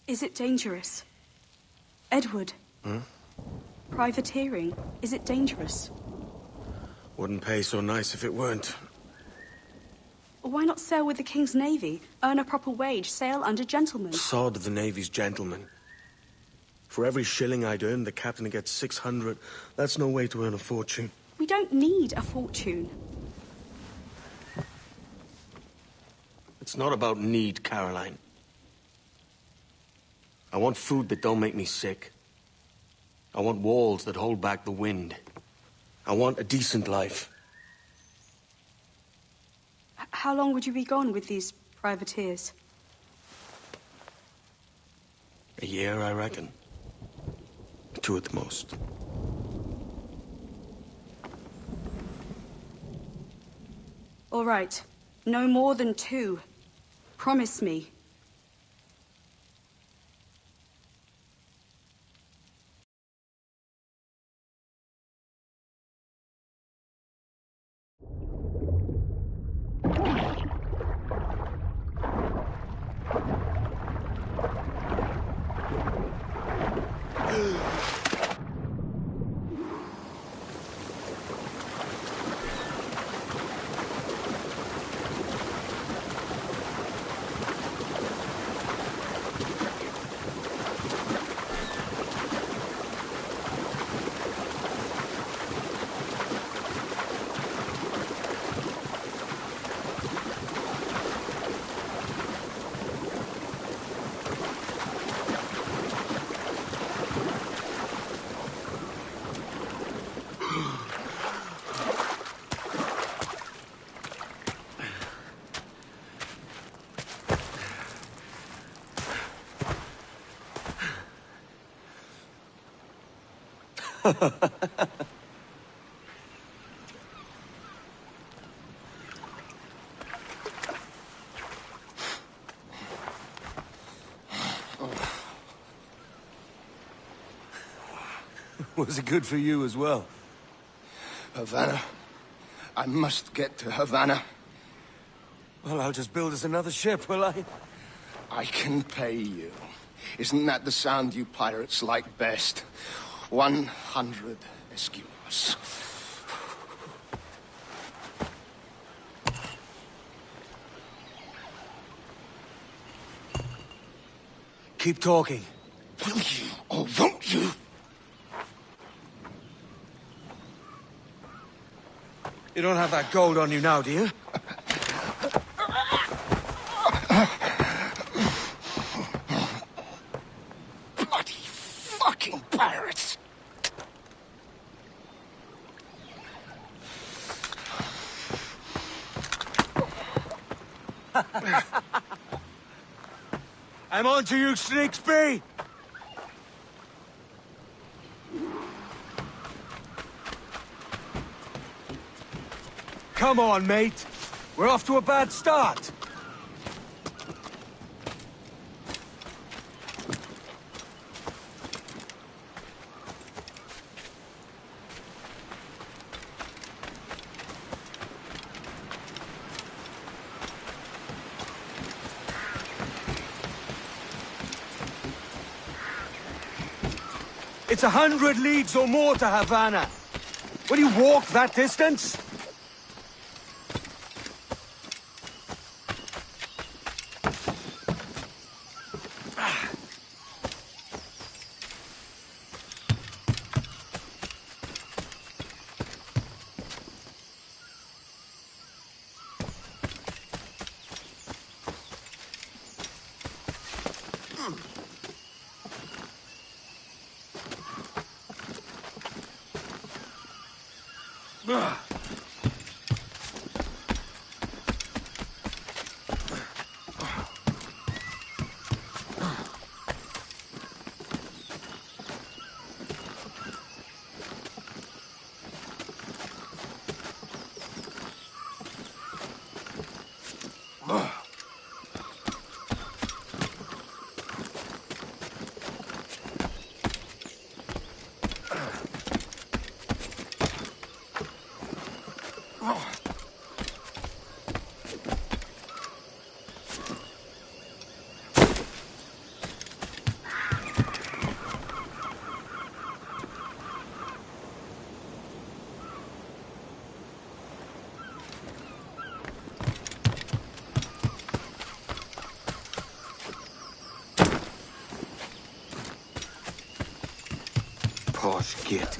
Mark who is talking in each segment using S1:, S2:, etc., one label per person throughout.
S1: Is it dangerous? Edward?
S2: Hmm?
S1: Privateering, is it dangerous?
S2: Wouldn't pay so nice if it weren't.
S1: Why not sail with the King's Navy? Earn a proper wage, sail under gentlemen.
S2: Sod the Navy's gentlemen. For every shilling I'd earn, the captain gets 600. That's no way to earn a fortune.
S1: We don't need a fortune.
S2: It's not about need, Caroline. I want food that don't make me sick. I want walls that hold back the wind. I want a decent life.
S1: How long would you be gone with these privateers?
S2: A year, I reckon. 2 at the most.
S1: All right. No more than 2. Promise me.
S3: Was it good for you as well?
S4: Havana. I must get to Havana.
S3: Well, I'll just build us another ship, will I?
S4: I can pay you. Isn't that the sound you pirates like best? 100 escudos.
S3: Keep talking.
S4: Will you or won't you?
S3: You don't have that gold on you now, do you?
S4: Bloody fucking pirates!
S3: I'm on to you, Slicksby! Come on, mate. We're off to a bad start. It's 100 leagues or more to Havana. Will you walk that distance?
S2: git.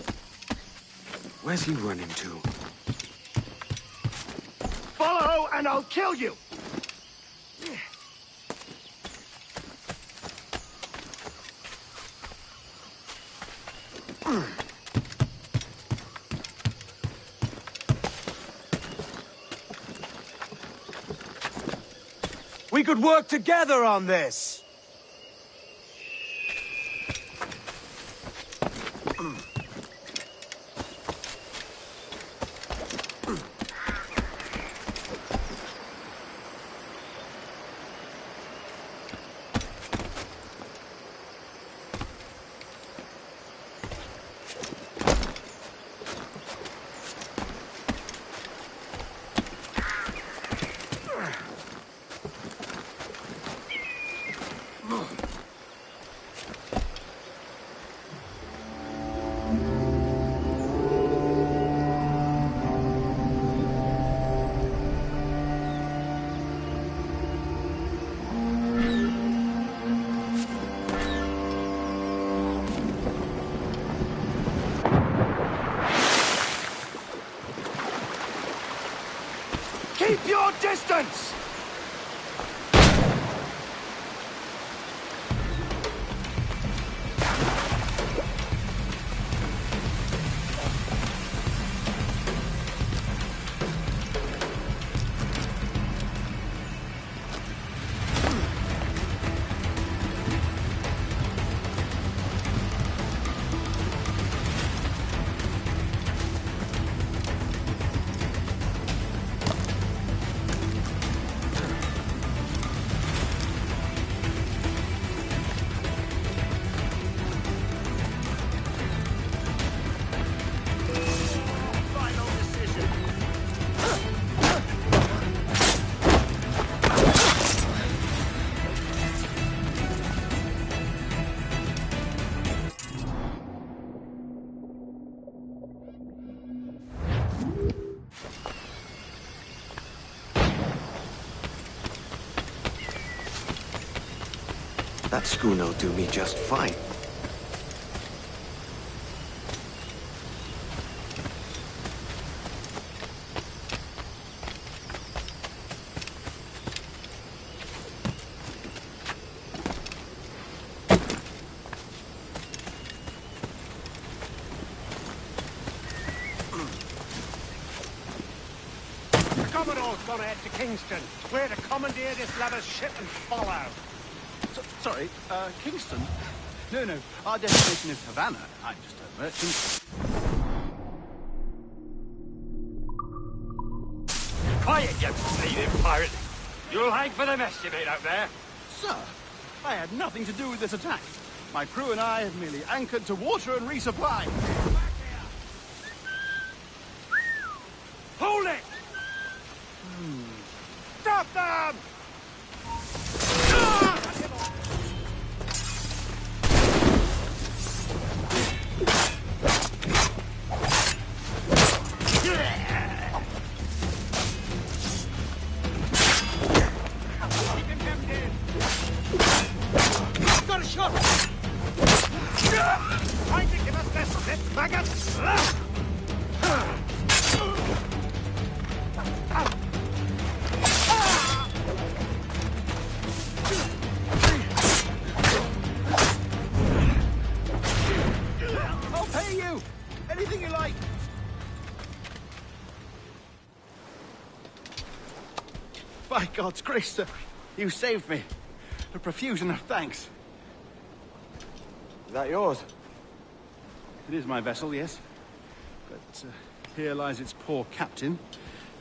S2: Where's he running to?
S4: Follow, and I'll kill you!
S3: We could work together on this!
S4: Keep your distance!
S2: That schooner'll do me just fine.
S5: The Commodore's gone ahead to Kingston. We're to commandeer this lover's ship and follow.
S6: Sorry, Kingston? No, our destination is Havana. I'm just a merchant.
S5: Quiet, you bleeding pirate! You'll hang for the mess you made out there.
S6: Sir, I had nothing to do with this attack. My crew and I have merely anchored to water and resupply.
S5: Hold it! Stop them!
S6: Got a shot!
S5: Trying to give us this slip, maggots!
S6: I'll pay you! Anything you like! By God's grace, sir, you saved me. A profusion of thanks.
S3: Is that yours?
S6: It is my vessel, yes. But here lies its poor captain,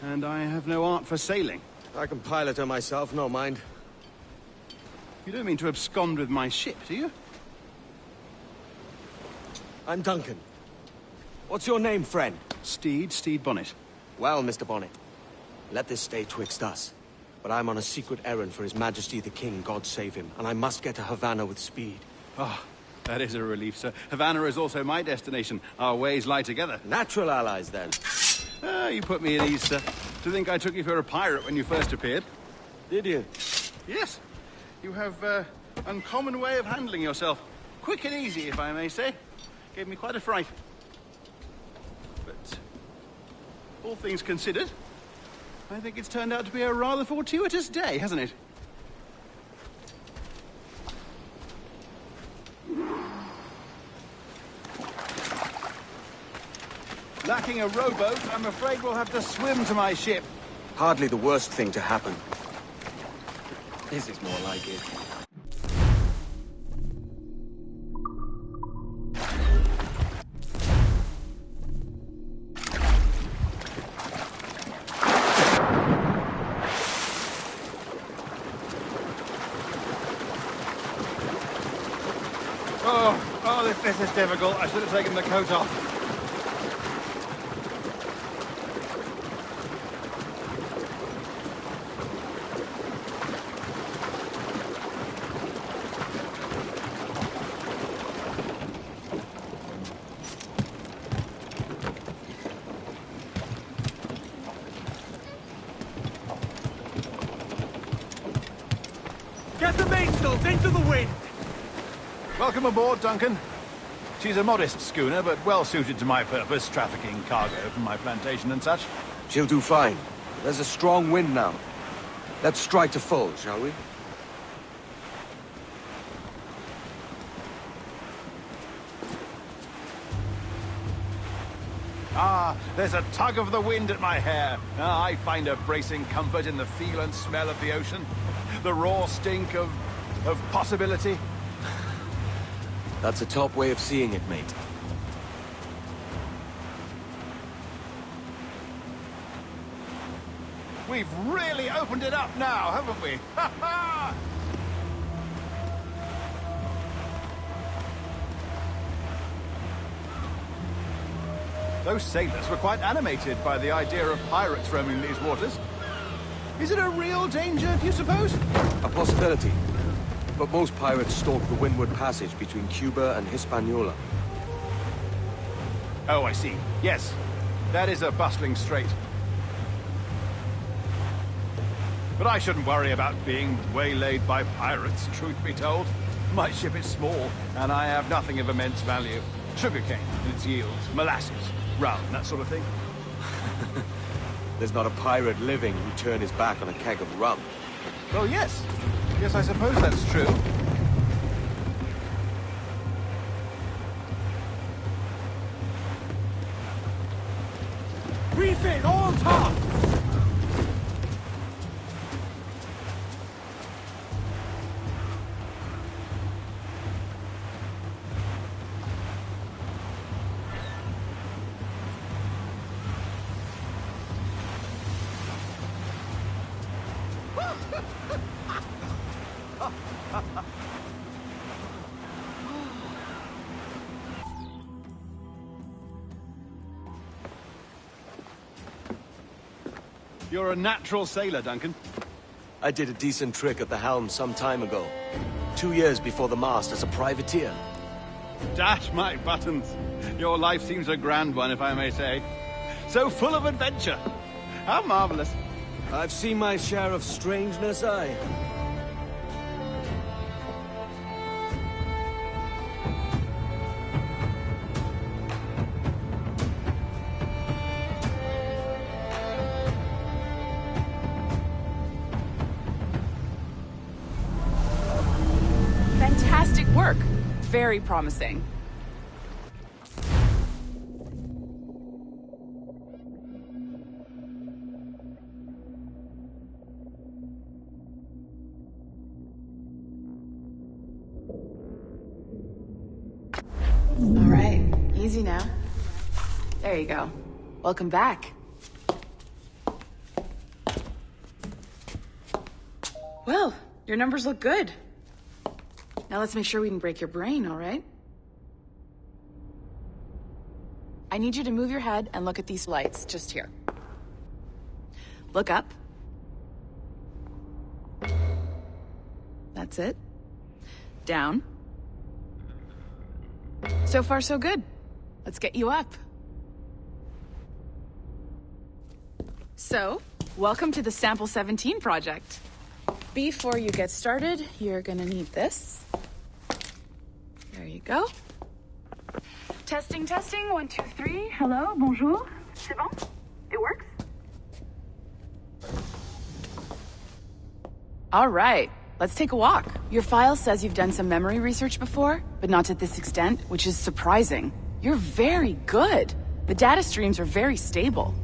S6: and I have no art for sailing.
S3: I can pilot her myself, no mind.
S6: You don't mean to abscond with my ship, do you?
S3: I'm Duncan. What's your name, friend?
S6: Stede Bonnet.
S2: Well, Mr. Bonnet, let this stay twixt us. But I'm on a secret errand for His Majesty the King, God save him, and I must get to Havana with speed.
S6: Ah, that is a relief, sir. Havana is also my destination. Our ways lie together.
S2: Natural allies, then.
S6: Ah, you put me at ease, sir. To think I took you for a pirate when you first appeared.
S3: Did you?
S6: Yes. You have uncommon way of handling yourself. Quick and easy, if I may say. Gave me quite a fright. All things considered, I think it's turned out to be a rather fortuitous day, hasn't it? Lacking a rowboat, I'm afraid we'll have to swim to my ship.
S2: Hardly the worst thing to happen. This is more like it.
S6: Oh, this is difficult. I should have taken the coat off.
S3: Get the mainsails into the wind!
S6: Welcome aboard, Duncan. She's a modest schooner, but well suited to my purpose, trafficking cargo from my plantation and such.
S2: She'll do fine. There's a strong wind now. Let's strike to full, shall we?
S6: Ah, there's a tug of the wind at my hair. Ah, I find a bracing comfort in the feel and smell of the ocean. The raw stink of possibility.
S2: That's a top way of seeing it, mate.
S6: We've really opened it up now, haven't we? Ha ha! Those sailors were quite animated by the idea of pirates roaming these waters. Is it a real danger, do you suppose?
S2: A possibility. But most pirates stalk the windward passage between Cuba and Hispaniola.
S6: Oh, I see. Yes, that is a bustling strait. But I shouldn't worry about being waylaid by pirates, truth be told. My ship is small, and I have nothing of immense value. Sugarcane and its yields, molasses, rum, that sort of thing.
S2: There's not a pirate living who'd turn his back on a keg of rum.
S6: Well, yes. Yes, I suppose that's true.
S3: Refit, all top!
S6: You're a natural sailor, Duncan.
S2: I did a decent trick at the helm some time ago. 2 years before the mast as a privateer.
S6: Dash my buttons. Your life seems a grand one, if I may say. So full of adventure. How marvelous.
S2: I've seen my share of strangeness, aye.
S7: Fantastic work. Very promising. All right, easy now. There you go. Welcome back. Well, your numbers look good. Now let's make sure we can break your brain, all right? I need you to move your head and look at these lights just here. Look up. That's it. Down. So far, so good. Let's get you up. So, welcome to the Sample 17 project. Before you get started, you're gonna need this. There you go. Testing, testing, 1, 2, 3.
S1: Hello, bonjour. C'est bon? It works?
S7: All right, let's take a walk. Your file says you've done some memory research before, but not to this extent, which is surprising. You're very good. The data streams are very stable.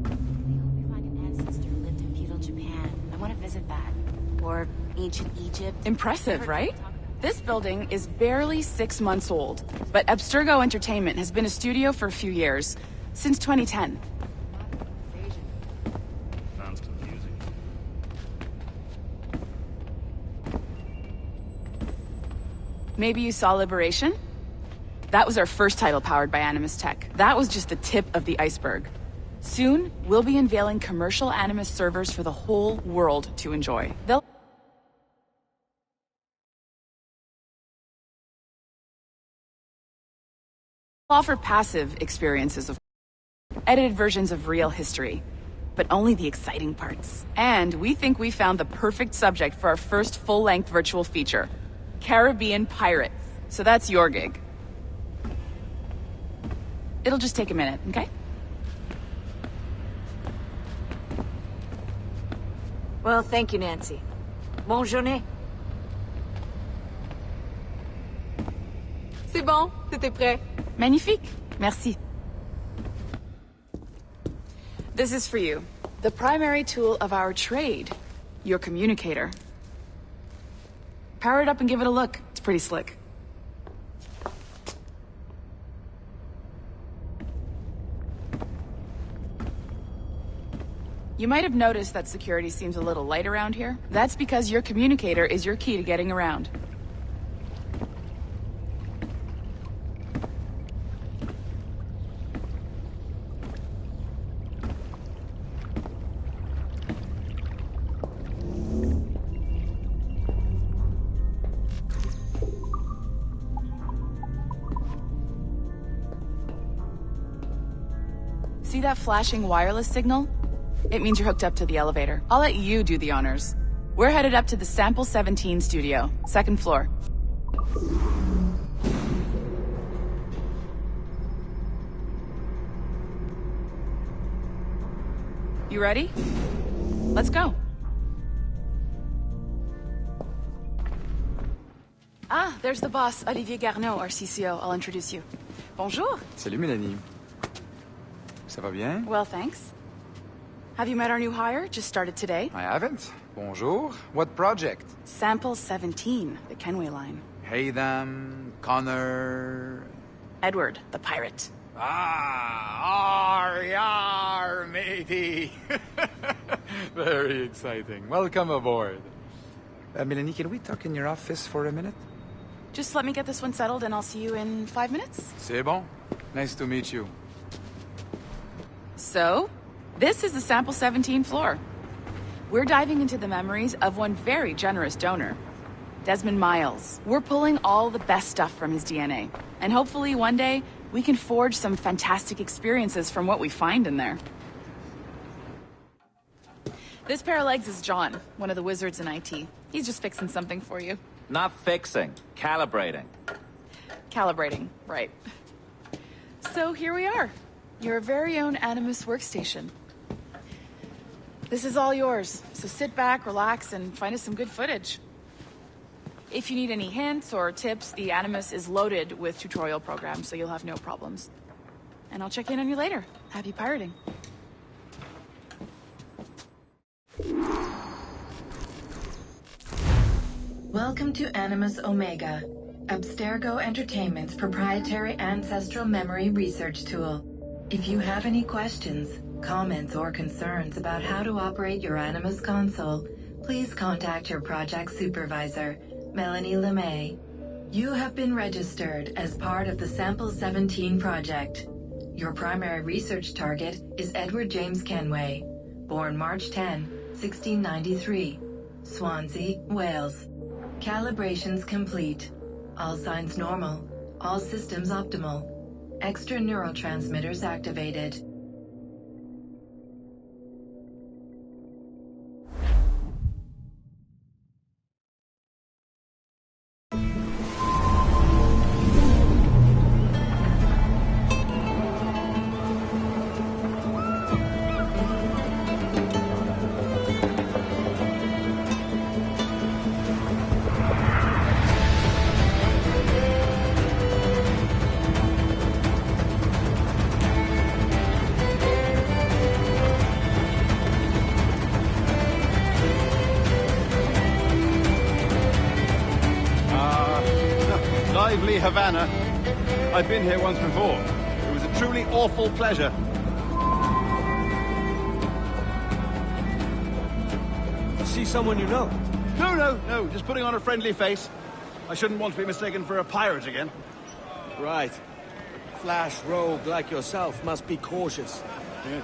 S8: An ancestor lived in feudal Japan. I want to visit that. Or ancient Egypt.
S7: Impressive, right? This building is barely 6 months old, but Abstergo Entertainment has been a studio for a few years, since 2010.
S9: Sounds confusing.
S7: Maybe you saw Liberation? That was our first title powered by Animus Tech. That was just the tip of the iceberg. Soon, we'll be unveiling commercial Animus servers for the whole world to enjoy. They'll offer passive experiences of edited versions of real history, but only the exciting parts. And we think we found the perfect subject for our first full-length virtual feature, Caribbean Pirates. So that's your gig. It'll just take a minute, okay?
S8: Well, thank you, Nancy. Bonne journée.
S10: C'est bon, c'était prêt.
S7: Magnifique. Merci. This is for you. The primary tool of our trade. Your communicator. Power it up and give it a look. It's pretty slick. You might have noticed that security seems a little light around here. That's because your communicator is your key to getting around. See that flashing wireless signal? It means you're hooked up to the elevator. I'll let you do the honors. We're headed up to the Sample 17 studio, 2nd floor. You ready? Let's go. Ah, there's the boss, Olivier Garneau, our CCO. I'll introduce you. Bonjour.
S11: Salut, Mélanie. Ça va bien?
S7: Well, thanks. Have you met our new hire? Just started today.
S11: I haven't. Bonjour. What project?
S7: Sample 17, the Kenway line.
S11: Haytham, Connor...
S7: Edward, the pirate.
S11: Ah, yar, matey. Very exciting. Welcome aboard. Mélanie, can we talk in your office for a minute?
S7: Just let me get this one settled and I'll see you in 5 minutes.
S11: C'est bon. Nice to meet you.
S7: So, this is the Sample 17 floor. We're diving into the memories of one very generous donor, Desmond Miles. We're pulling all the best stuff from his DNA. And hopefully one day, we can forge some fantastic experiences from what we find in there. This pair of legs is John, one of the wizards in IT. He's just fixing something for you.
S12: Not fixing, calibrating.
S7: Calibrating, right. So here we are. Your very own Animus workstation. This is all yours, so sit back, relax, and find us some good footage. If you need any hints or tips, the Animus is loaded with tutorial programs, so you'll have no problems. And I'll check in on you later. Happy pirating.
S13: Welcome to Animus Omega, Abstergo Entertainment's proprietary ancestral memory research tool. If you have any questions, comments, or concerns about how to operate your Animus console, please contact your project supervisor, Melanie LeMay. You have been registered as part of the Sample 17 project. Your primary research target is Edward James Kenway, born March 10, 1693, Swansea, Wales. Calibrations complete. All signs normal. All systems optimal. Extra neurotransmitters activated.
S6: see Havana. I've been here once before. It was a truly awful pleasure.
S2: See someone you know?
S6: No, just putting on a friendly face. I shouldn't want to be mistaken for a pirate again.
S2: Right. Flash rogue like yourself must be cautious.
S6: Yeah.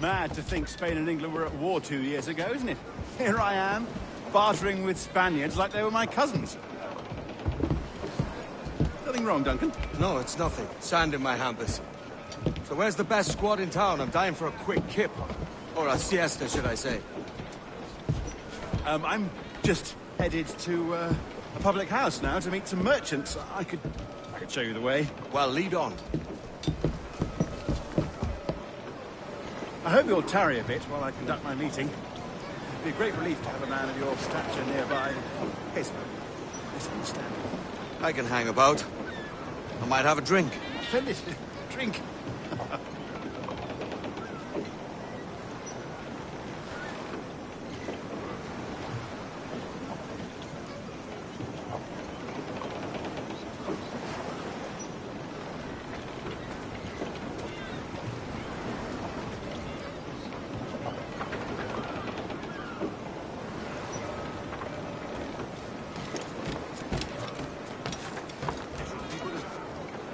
S6: Mad to think Spain and England were at war 2 years ago, isn't it? Here I am, bartering with Spaniards like they were my cousins. Nothing wrong, Duncan?
S2: No, it's nothing. Sand in my hampers. So where's the best squad in town? I'm dying for a quick kip. Or a siesta, should I say.
S6: I'm just headed to a public house now to meet some merchants. I could show you the way.
S2: Well, lead on.
S6: I hope you'll tarry a bit while I conduct my meeting. It'd be a great relief to have a man of your stature nearby. In case of a misunderstanding.
S2: I can hang about. I might have a drink.
S6: Splendid. Drink.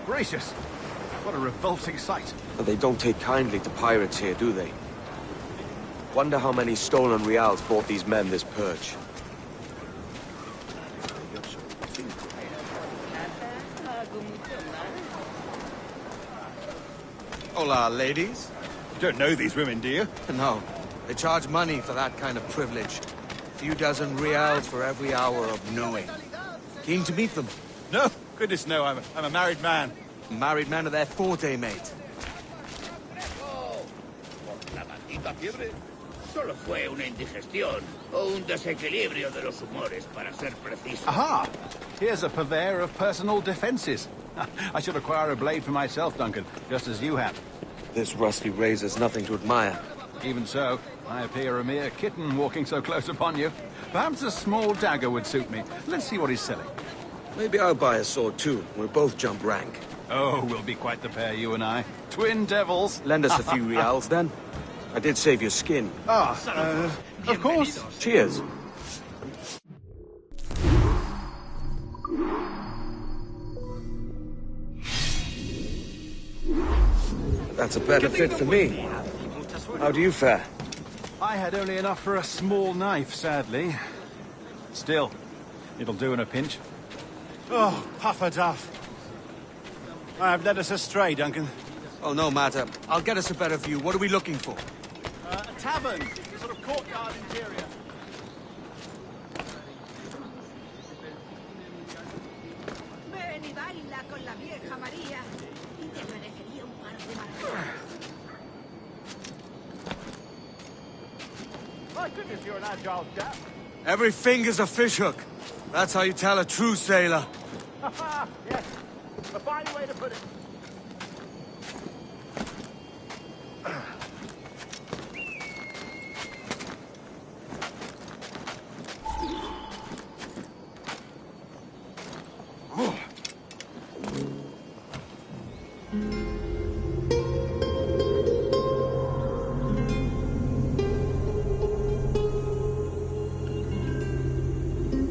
S6: Gracious! What a revolting sight.
S2: But they don't take kindly to pirates here, do they? Wonder how many stolen reals bought these men this purge. Hola, ladies.
S6: You don't know these women, do you?
S2: No. They charge money for that kind of privilege. A few dozen reals for every hour of knowing. Keen to meet them?
S6: No, goodness no, I'm a married man.
S2: Married men are their forte, mate.
S9: La maldita fiebre solo fue una indigestión o un desequilibrio de los humores, para ser preciso.
S6: Aha! Here's a purveyor of personal defenses. I should acquire a blade for myself, Duncan, just as you have.
S2: This rusty razor's nothing to admire.
S6: Even so, I appear a mere kitten walking so close upon you. Perhaps a small dagger would suit me. Let's see what he's selling.
S2: Maybe I'll buy a sword too. We'll both jump rank.
S6: Oh, we'll be quite the pair, you and I. Twin devils.
S2: Lend us a few reals, then. I did save your skin.
S6: Of course.
S2: Cheers. That's a better fit for me. How do you fare?
S6: I had only enough for a small knife, sadly. Still, it'll do in a pinch. Oh, puffer duff. I have led us astray, Duncan.
S2: Oh, no matter. I'll get us a better view. What are we looking for?
S6: A tavern. A sort of courtyard interior.
S10: Ven y baila con la vieja María. Y te merecería un par de marcas.
S5: My goodness, you're an agile chap.
S2: Every finger's a fishhook. That's how you tell a true sailor.
S5: Yes. A fine way to put it.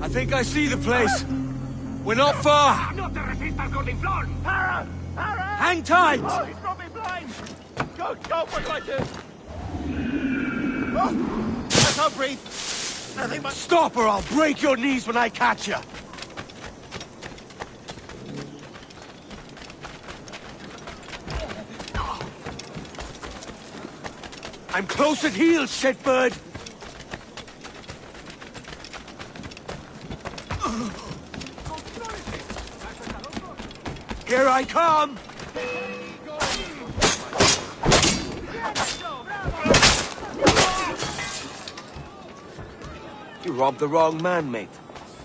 S2: I think I see the place. We're not far.
S5: No te resistas, gordinflón! Para! Para!
S2: Hang tight!
S5: Oh, he's got me blind! Go, what do I do?
S6: Oh, I can't breathe. Nothing but...
S2: Stop or I'll break your knees when I catch you. I'm close at heel, shitbird. Here I come! You robbed the wrong man, mate.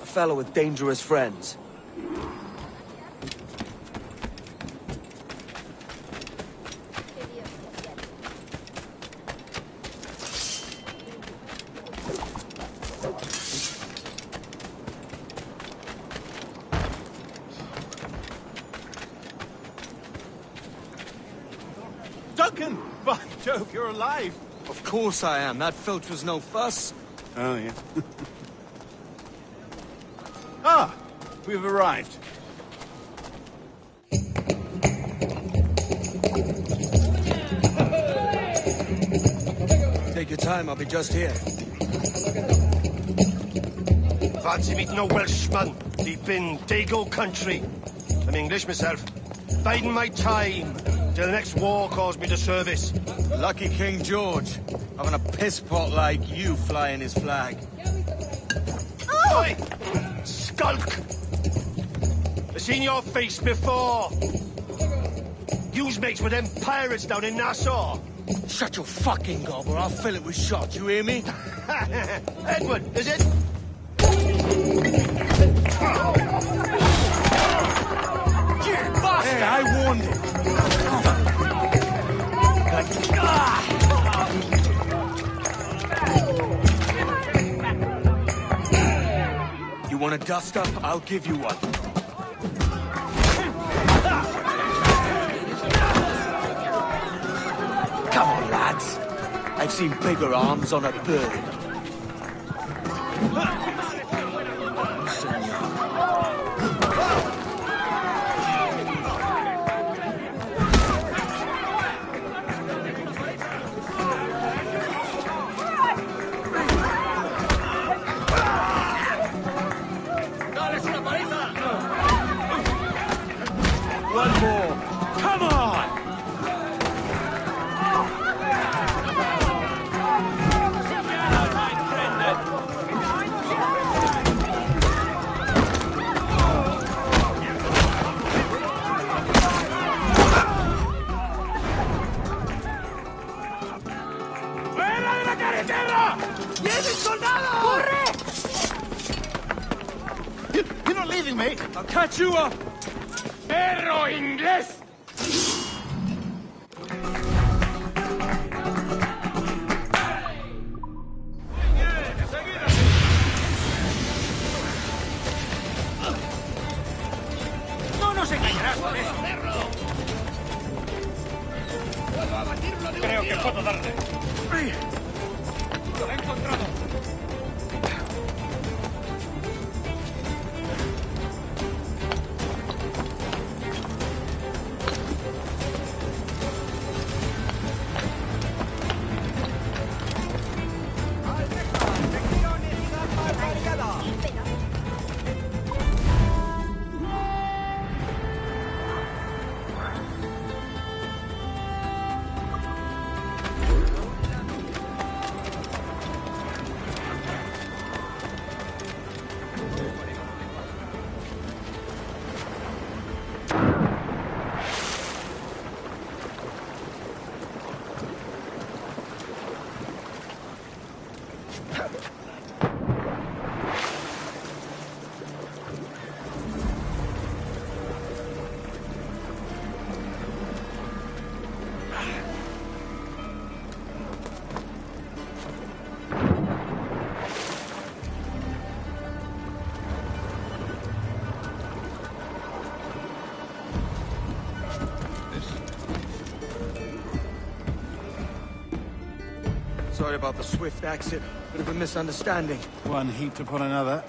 S2: A fellow with dangerous friends.
S6: Duncan! By Jove, you're alive!
S3: Of course I am. That filch was no fuss.
S6: Oh, yeah. Ah! We've arrived.
S3: Take your time, I'll be just here.
S14: Fancy meeting a Welshman deep in Dago country. I'm English myself. Biding my time till the next war calls me to service.
S3: Lucky King George, having a piss pot like you flying his flag.
S14: Oi! Skulk! I've seen your face before. You's mates with them pirates down in Nassau.
S3: Shut your fucking gob or I'll fill it with shot, you hear me?
S14: Edward, is it?
S3: Hey, I warned him. You want a dust up? I'll give you one. Come on, lads. I've seen bigger arms on a bird. One more. Come on!
S14: ¡Fuera de la carretera! ¡Vienen soldados! ¡Corre!
S6: You're not leaving me!
S3: I'll catch you up!
S14: ¡Perro inglés!
S5: ¡No nos engañarás con eso! Creo que puedo darle. ¡Lo he encontrado!
S3: Sorry about the swift exit. Bit of a misunderstanding.
S6: One heaped upon another.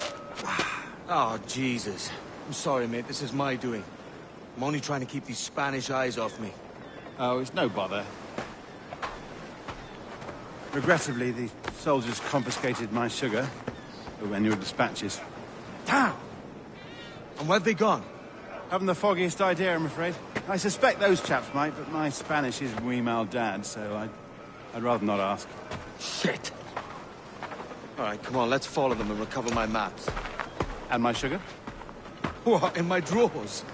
S3: Oh, Jesus. I'm sorry, mate. This is my doing. I'm only trying to keep these Spanish eyes off me.
S6: Oh, it's no bother. Regrettably, the soldiers confiscated my sugar when your dispatches.
S3: Damn! And where have they gone?
S6: Haven't the foggiest idea, I'm afraid. I suspect those chaps might, but my Spanish is muy mal dad, so I'd rather not ask.
S3: Shit! All right, come on, let's follow them and recover my maps.
S6: And my sugar?
S3: What, in my drawers?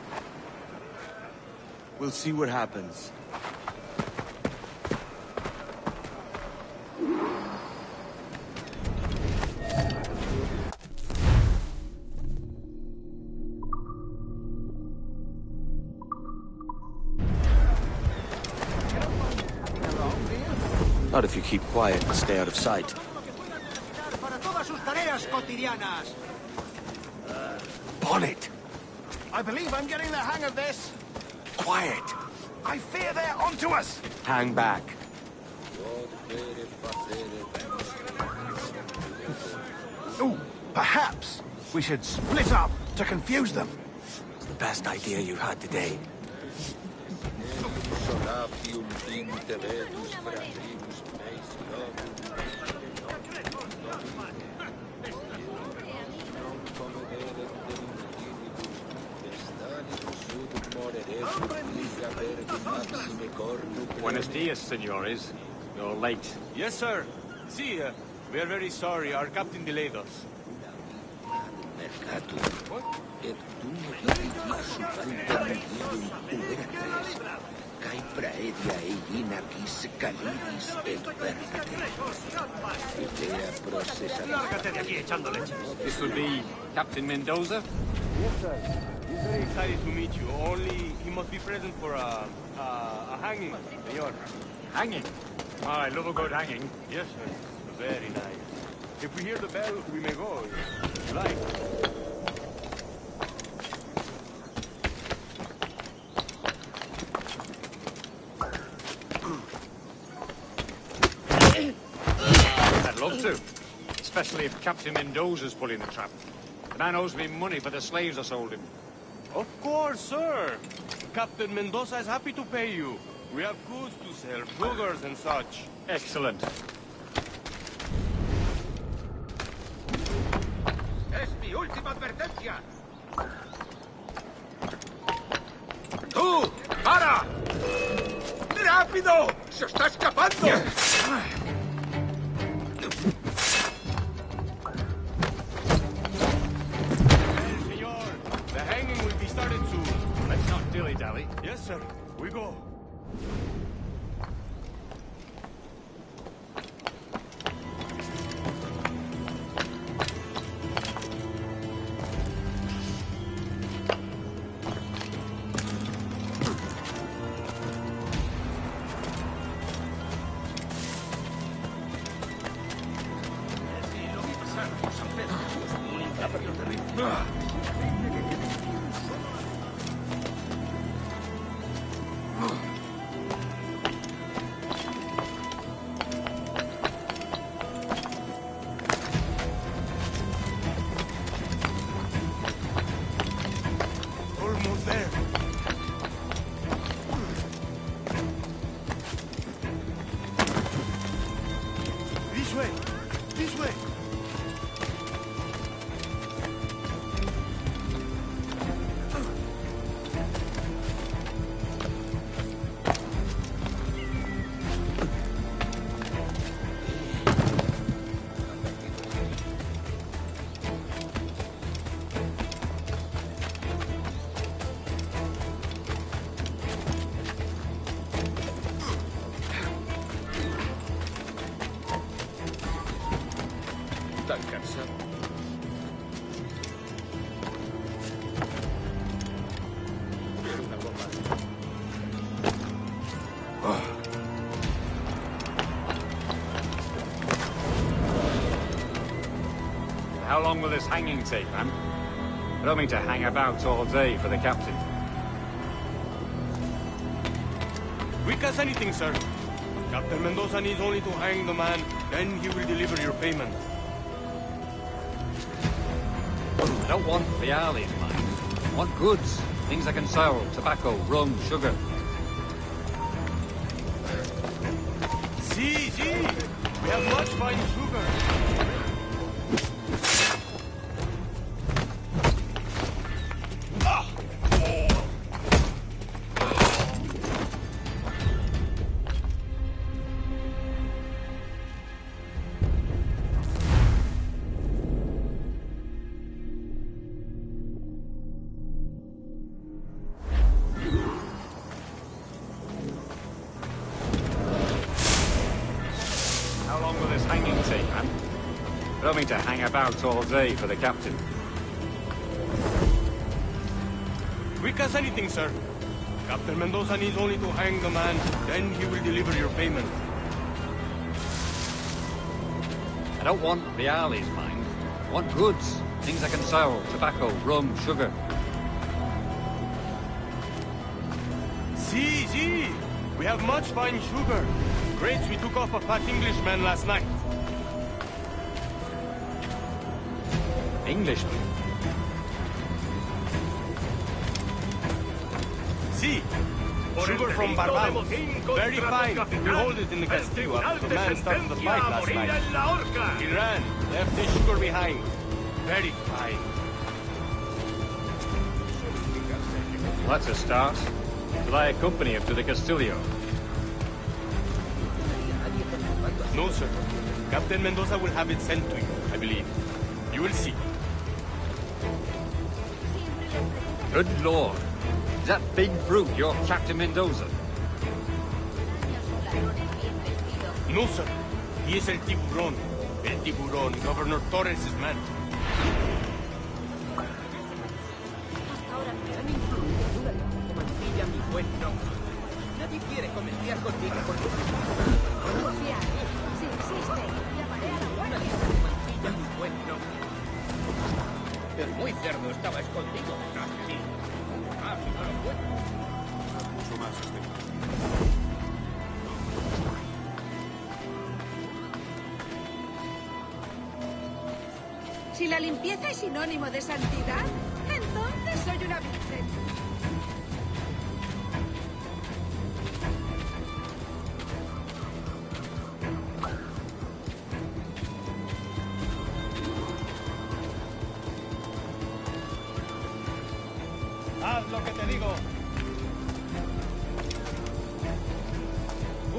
S3: We'll see what happens. Not if you keep quiet and stay out of sight. Bonnet!
S14: I believe I'm getting the hang of this.
S3: Quiet!
S6: I fear they're onto us!
S2: Hang back.
S6: Ooh, perhaps we should split up to confuse them.
S2: It's the best idea you've had today.
S15: Buenos dias, senores. You're late.
S2: Yes, sir. See, we are very sorry. Our captain delayed us.
S15: This would be Captain Mendoza?
S2: Yes, sir. He's very excited to meet you. Only he must be present for a hanging, senor.
S15: Hanging? Oh, I love a good hanging.
S2: Yes, sir. Very nice. If we hear the bell, we may go. If you like.
S15: I'd love to. Especially if Captain Mendoza's pulling the trap. The man owes me money for the slaves I sold him.
S2: Of course, sir. Captain Mendoza is happy to pay you. We have goods to sell, sugars and such.
S15: Excellent.
S9: Es mi última advertencia. ¡Tú! ¡Para! ¡Rápido! ¡Se está escapando!
S2: The hanging will be started soon.
S15: Let's not dilly-dally.
S2: Yes, sir. We go. Almost there. This way. This way.
S9: Tan cansado. Quiero una bomba.
S15: How long will this hanging take, man? I don't mean to hang about all day for the captain.
S2: Quick as anything, sir. Captain Mendoza needs only to hang the man, then he will deliver your payment.
S15: I don't want reales, mind. I want goods. Things I can sell. Tobacco, rum, sugar.
S2: See. We have much fine sugar.
S15: How long will this hanging take, man? I don't mean to hang about all day for the captain.
S2: Quick as anything, sir. Captain Mendoza needs only to hang the man, then he will deliver your payment.
S15: I don't want reales, mind. I want goods. Things I can sell. Tobacco, rum, sugar.
S14: See. We have much fine sugar. Grapes we took off a fat Englishman last night.
S15: Englishman?
S14: See. Sugar from Barbados. Very fine. We hold it in the Castillo after the man started the fight last night. He ran, left his sugar behind. Very fine.
S15: Well, that's a start. Will I accompany him to the Castillo?
S14: No, sir. Captain Mendoza will have it sent to you, I believe. You will see.
S15: Good Lord. Is that big brute your Captain Mendoza?
S14: No, sir. He is El Tiburón. El Tiburón, Governor Torres' man.
S16: Nadie quiere comerciar contigo porque... Si insiste, llamaré a la guardia. Mancilla mi buen nombre.
S9: El muy cerdo estaba escondido detrás de mí. Ah, si no lo cuento.
S6: Mucho más
S10: Si la limpieza es sinónimo de santidad, entonces soy una virgen.
S5: Haz lo que te digo.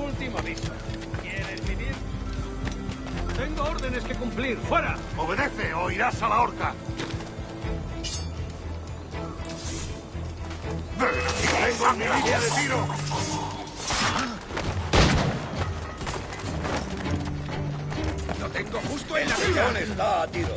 S5: Último aviso. ¿Quieres vivir? Tengo órdenes que cumplir. ¡Fuera!
S14: Obedece o irás a la horca.
S5: ¡Tengo mi línea de tiro!
S9: Lo tengo justo en la mira. Está a tiro.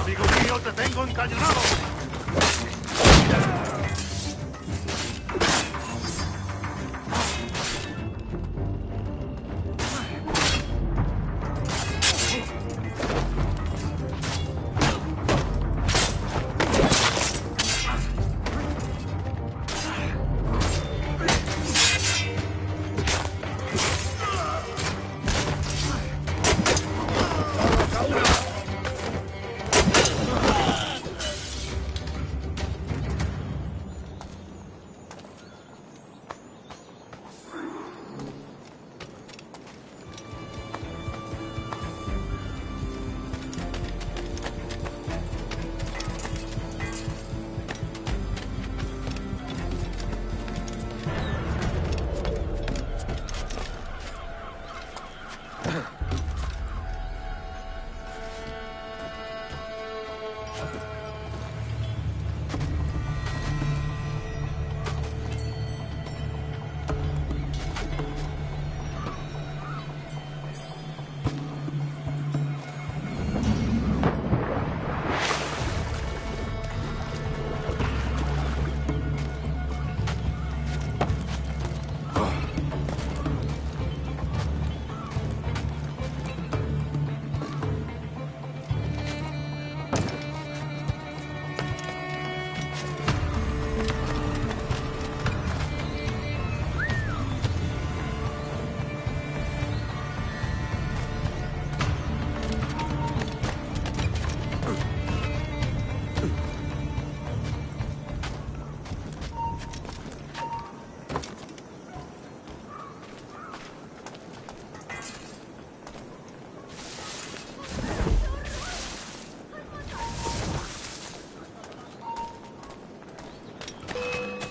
S14: Amigo mío, te tengo encañonado.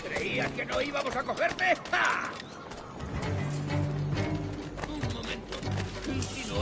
S9: ¿Creías que no íbamos a cogerte? ¡Ja! Un momento. ¿Y si no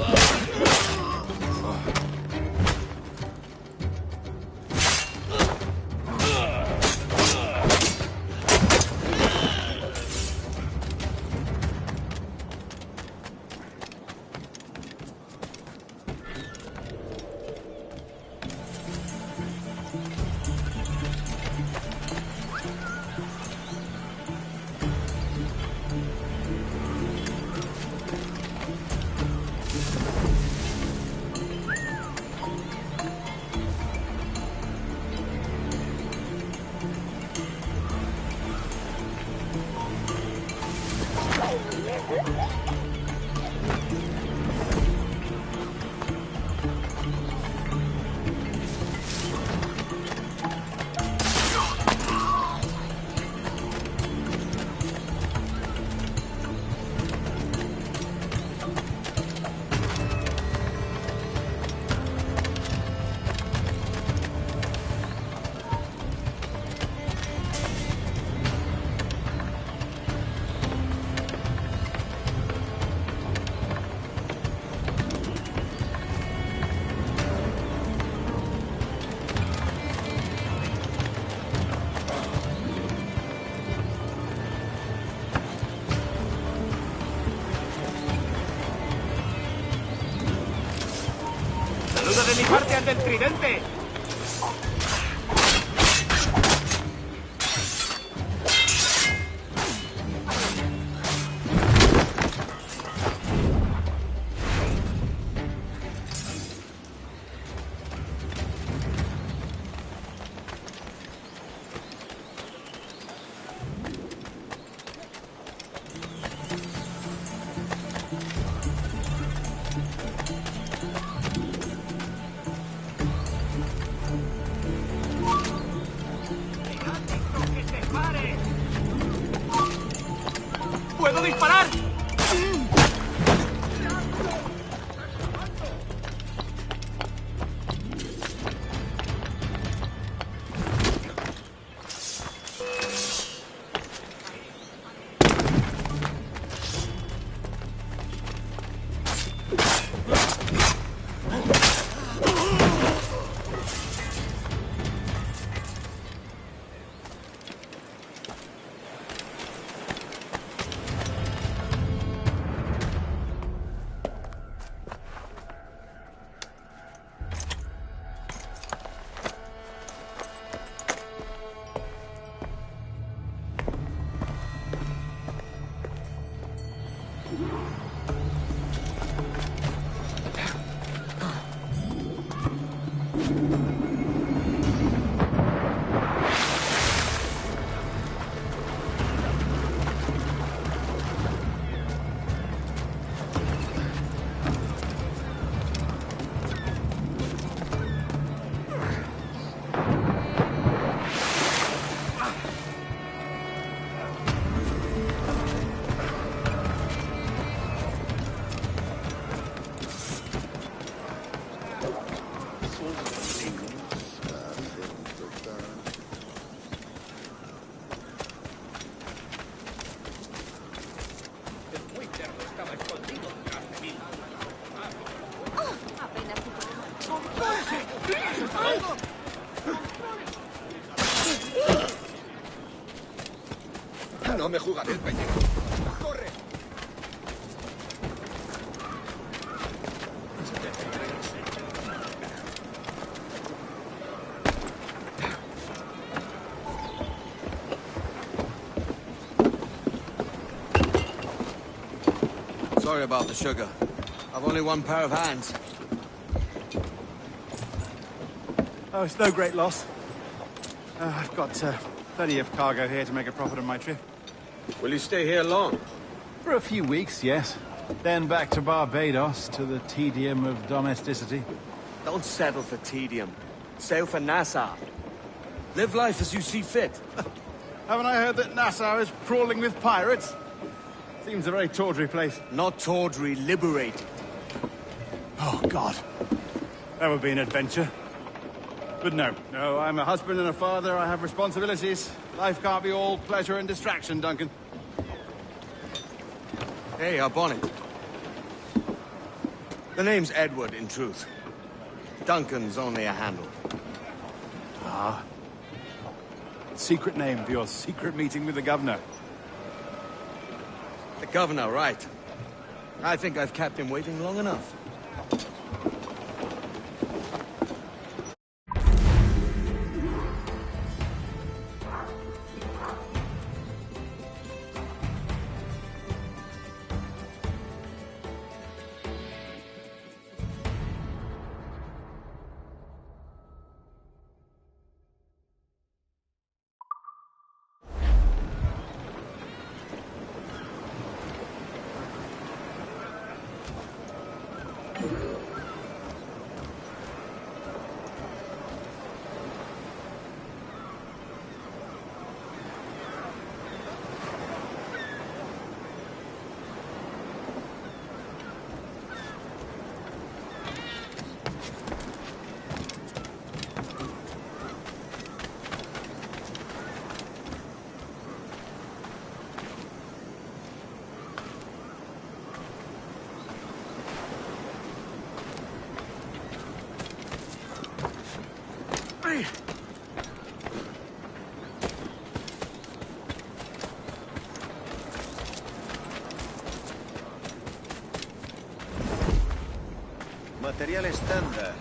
S5: ¡Saluda de mi parte al del tridente! ¡Puedo disparar!
S4: No me jugaré el pellejo. ¡Corre!
S2: Sorry about the sugar. I've only one pair of hands.
S6: Oh, it's no great loss. I've got plenty of cargo here to make a profit on my trip.
S2: Will you stay here long?
S6: For a few weeks, yes. Then back to Barbados, to the tedium of domesticity.
S2: Don't settle for tedium. Sail for Nassau. Live life as you see fit.
S6: Haven't I heard that Nassau is crawling with pirates? Seems a very tawdry place.
S2: Not tawdry, liberated.
S6: Oh, God. That would be an adventure. But no, I'm a husband and a father. I have responsibilities. Life can't be all pleasure and distraction, Duncan.
S2: Hey, our bonnet. The name's Edward, in truth. Duncan's only a handle.
S6: Ah. Secret name for your secret meeting with the governor.
S2: The governor, right. I think I've kept him waiting long enough.
S17: Material estándar.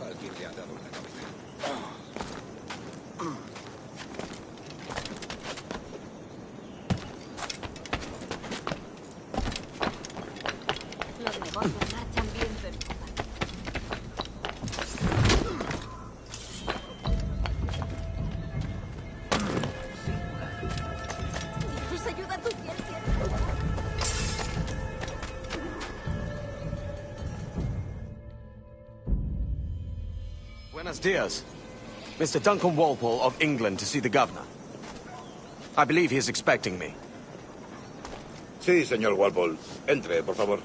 S9: Alguien le ha dado una cabeza.
S10: Los negocios marchan viento en popa. Dios, ayuda a tu fiel siervo.
S2: Buenos dias. Mr. Duncan Walpole of England to see the governor. I believe he is expecting me.
S9: Sí, señor Walpole. Entre, por favor.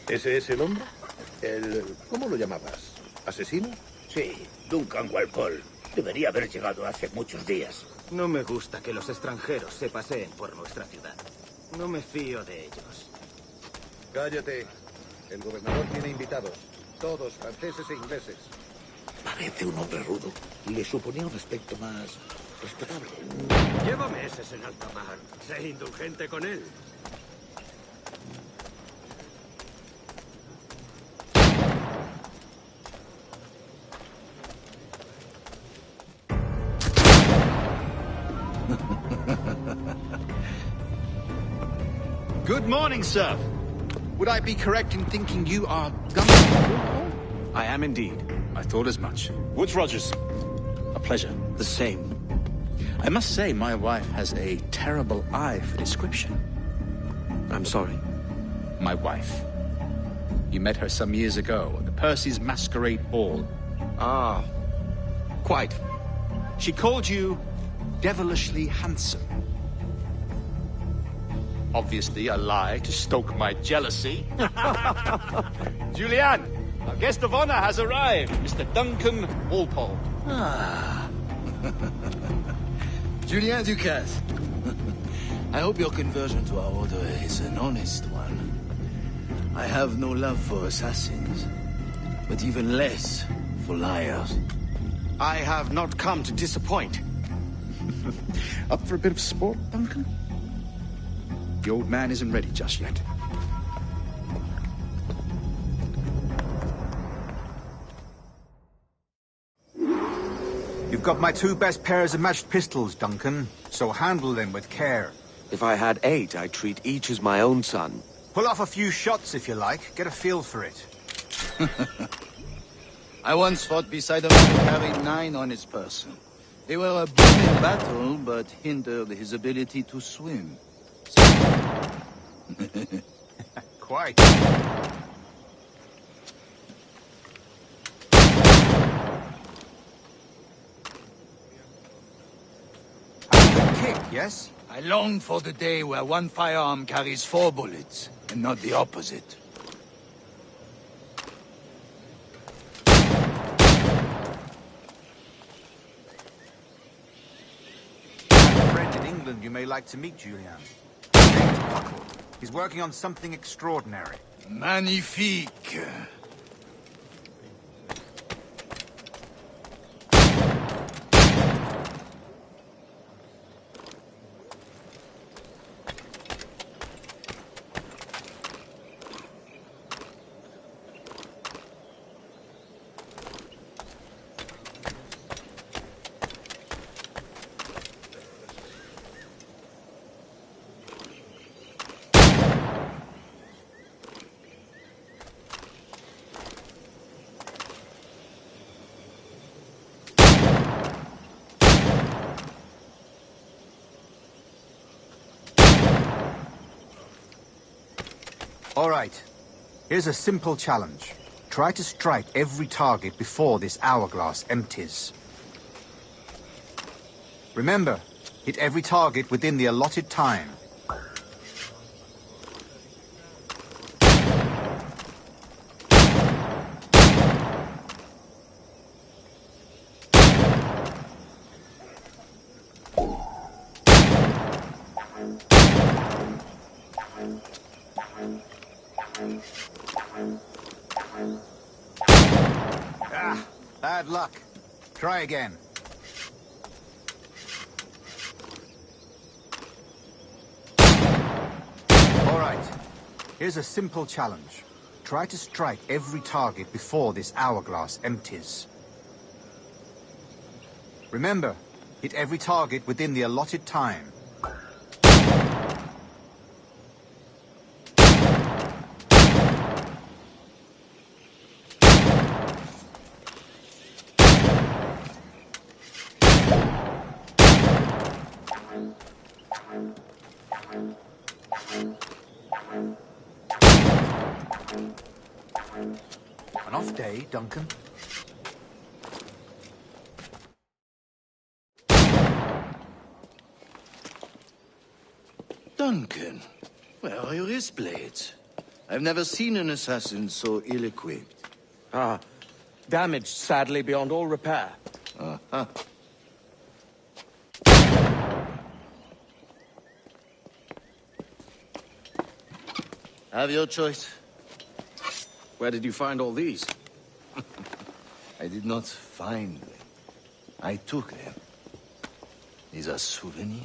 S9: ¿Ese es el hombre? ¿Cómo lo llamabas? ¿Asesino?
S17: Sí, Duncan Walpole. Debería haber llegado hace muchos días.
S18: No me gusta que los extranjeros se paseen por nuestra ciudad. No me fío de ellos.
S9: Cállate. El gobernador tiene invitados. Todos franceses e ingleses.
S17: Parece un hombre rudo. Le suponía un aspecto más respetable.
S5: Llévame ese en alta mar. Sé indulgente con él.
S6: Good morning, sir. Would I be correct in thinking you are Duncan?
S2: I am indeed.
S11: I thought as much. Woods Rogers. A pleasure.
S2: The same.
S11: I must say, my wife has a terrible eye for description.
S2: I'm sorry.
S11: My wife. You met her some years ago at the Percy's Masquerade Ball.
S2: Ah, quite.
S11: She called you devilishly handsome. Obviously a lie to stoke my jealousy. Julianne, our guest of honor has arrived, Mr. Duncan Walpole.
S19: Ah. Julien Ducasse. I hope your conversion to our order is an honest one. I have no love for assassins, but even less for liars.
S2: I have not come to disappoint.
S11: Up for a bit of sport, Duncan? The old man isn't ready just yet.
S6: You've got my two best pairs of matched pistols, Duncan, so handle them with care.
S2: If I had 8, I'd treat each as my own son.
S6: Pull off a few shots if you like. Get a feel for it.
S19: I once fought beside a man who carried 9 on his person. They were a boon in battle, but hindered his ability to swim.
S6: Quite. Kick, yes?
S19: I long for the day where one firearm carries 4 bullets, and not the opposite.
S6: A friend in England you may like to meet, Julian. James Puckle. He's working on something extraordinary.
S19: Magnifique.
S6: All right. Here's a simple challenge. Try to strike every target before this hourglass empties. Remember, hit every target within the allotted time. Ah, bad luck. Try again.
S20: Here's a simple challenge. Try to strike every target before this hourglass empties. Remember, hit every target within the allotted time. An off day, Duncan.
S19: Duncan, where are your wrist blades? I've never seen an assassin so ill-equipped.
S2: Ah, damaged sadly beyond all repair.
S19: Uh-huh. Have your choice.
S2: Where did you find all these?
S19: I did not find them. I took them. These are souvenirs.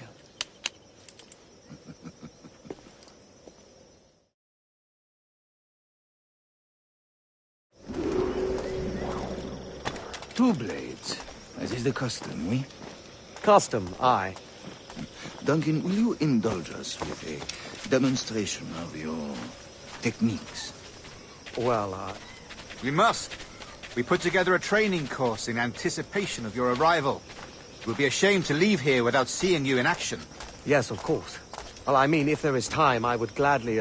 S19: Two blades, as is the custom, oui?
S2: Custom, aye.
S19: Duncan, will you indulge us with a demonstration of your techniques?
S2: Well,
S20: We must. We put together a training course in anticipation of your arrival. It would be a shame to leave here without seeing you in action.
S2: Yes, of course. Well, I mean, if there is time, I would gladly,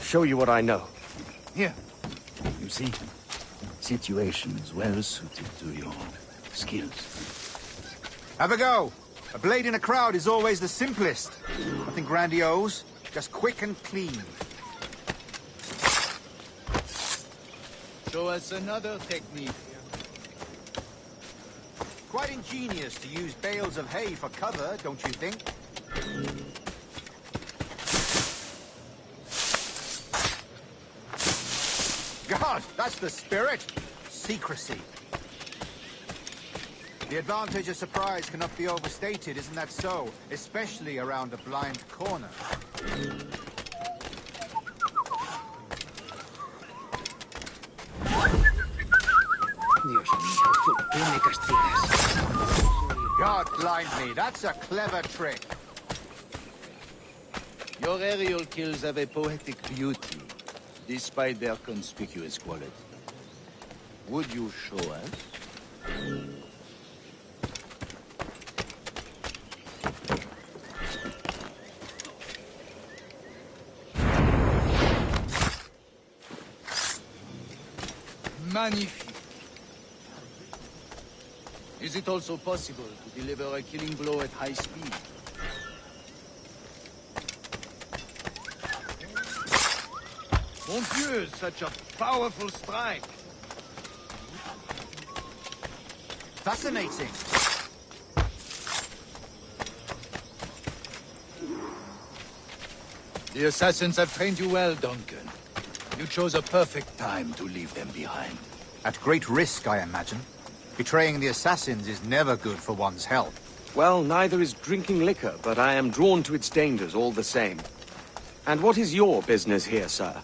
S2: show you what I know.
S19: Here. You see? Situation is well suited to your skills.
S20: Have a go. A blade in a crowd is always the simplest. Nothing grandiose, just quick and clean.
S19: Show us another technique.
S20: Quite ingenious to use bales of hay for cover, don't you think? God, that's the spirit. Secrecy. The advantage of surprise cannot be overstated, isn't that so? Especially around a blind corner.
S18: Dios mío, ¿por qué me castigas?
S20: God blind me, that's a clever trick.
S19: Your aerial kills have a poetic beauty, despite their conspicuous quality. Would you show us? Magnifique. Is it also possible to deliver a killing blow at high speed? Mon Dieu, such a powerful strike!
S20: Fascinating.
S19: The assassins have trained you well, Duncan. You chose a perfect time to leave them behind.
S20: At great risk, I imagine. Betraying the assassins is never good for one's health.
S2: Well, neither is drinking liquor, but I am drawn to its dangers all the same. And what is your business here, sir?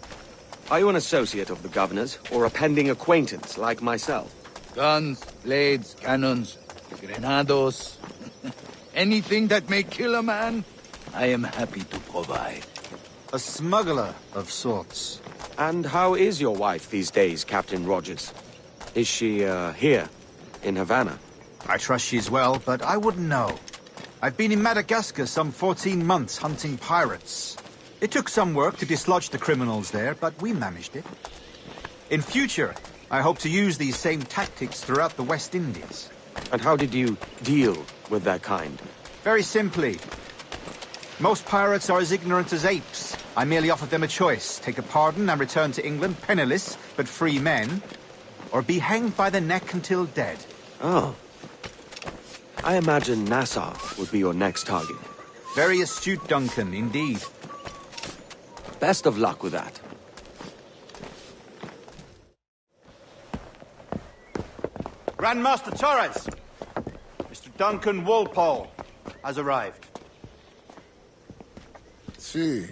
S2: Are you an associate of the governor's, or a pending acquaintance like myself?
S19: Guns, blades, cannons, grenados. Anything that may kill a man, I am happy to provide.
S20: A smuggler of sorts.
S2: And how is your wife these days, Captain Rogers? Is she, here, in Havana?
S20: I trust she's well, but I wouldn't know. I've been in Madagascar some 14 months hunting pirates. It took some work to dislodge the criminals there, but we managed it. In future, I hope to use these same tactics throughout the West Indies.
S2: And how did you deal with that kind?
S20: Very simply. Most pirates are as ignorant as apes. I merely offered them a choice. Take a pardon and return to England penniless, but free men. Or be hanged by the neck until dead.
S2: Oh. I imagine Nassau would be your next target.
S20: Very astute, Duncan, indeed.
S2: Best of luck with that.
S3: Grandmaster Torres! Mr. Duncan Walpole has arrived.
S4: Sí.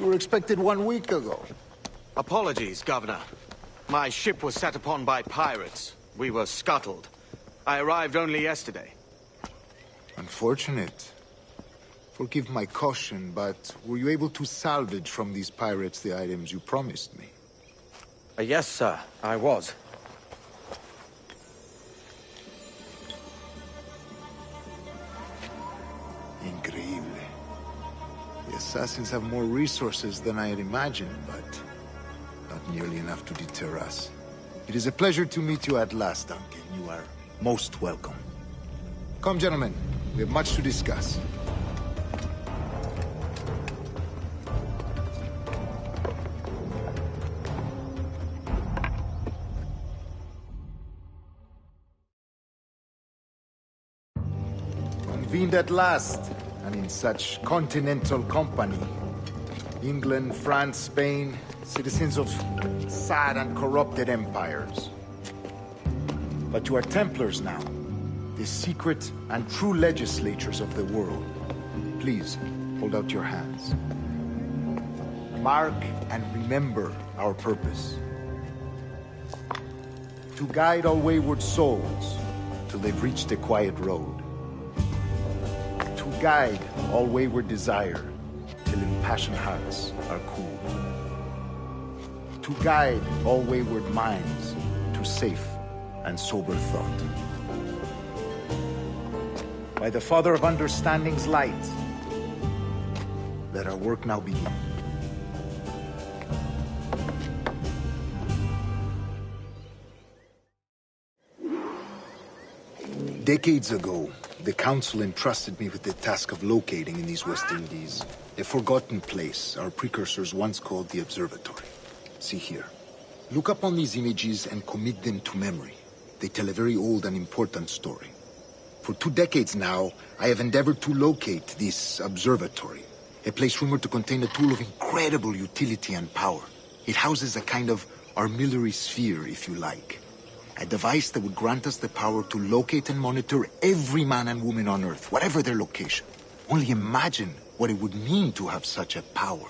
S4: You were expected 1 week ago.
S2: Apologies, Governor. My ship was set upon by pirates. We were scuttled. I arrived only yesterday.
S21: Unfortunate. Forgive my caution, but were you able to salvage from these pirates the items you promised me?
S2: Yes, sir, I was.
S21: Increíble. The assassins have more resources than I had imagined, but not nearly enough to deter us. It is a pleasure to meet you at last, Duncan. You are most welcome. Come, gentlemen. We have much to discuss. Convened at last, and in such continental company. England, France, Spain, citizens of sad and corrupted empires. But you are Templars now, the secret and true legislators of the world. Please, hold out your hands. Mark and remember our purpose. To guide all wayward souls till they've reached the quiet road. To guide all wayward desire till impassioned hearts are cool. To guide all wayward minds to safe and sober thought. By the Father of Understanding's light, let our work now begin. Decades ago, the Council entrusted me with the task of locating in these West Indies a forgotten place our precursors once called the Observatory. See here. Look upon these images and commit them to memory. They tell a very old and important story. For 2 decades now, I have endeavored to locate this observatory, a place rumored to contain a tool of incredible utility and power. It houses a kind of armillary sphere, if you like. A device that would grant us the power to locate and monitor every man and woman on Earth, whatever their location. Only imagine what it would mean to have such a power.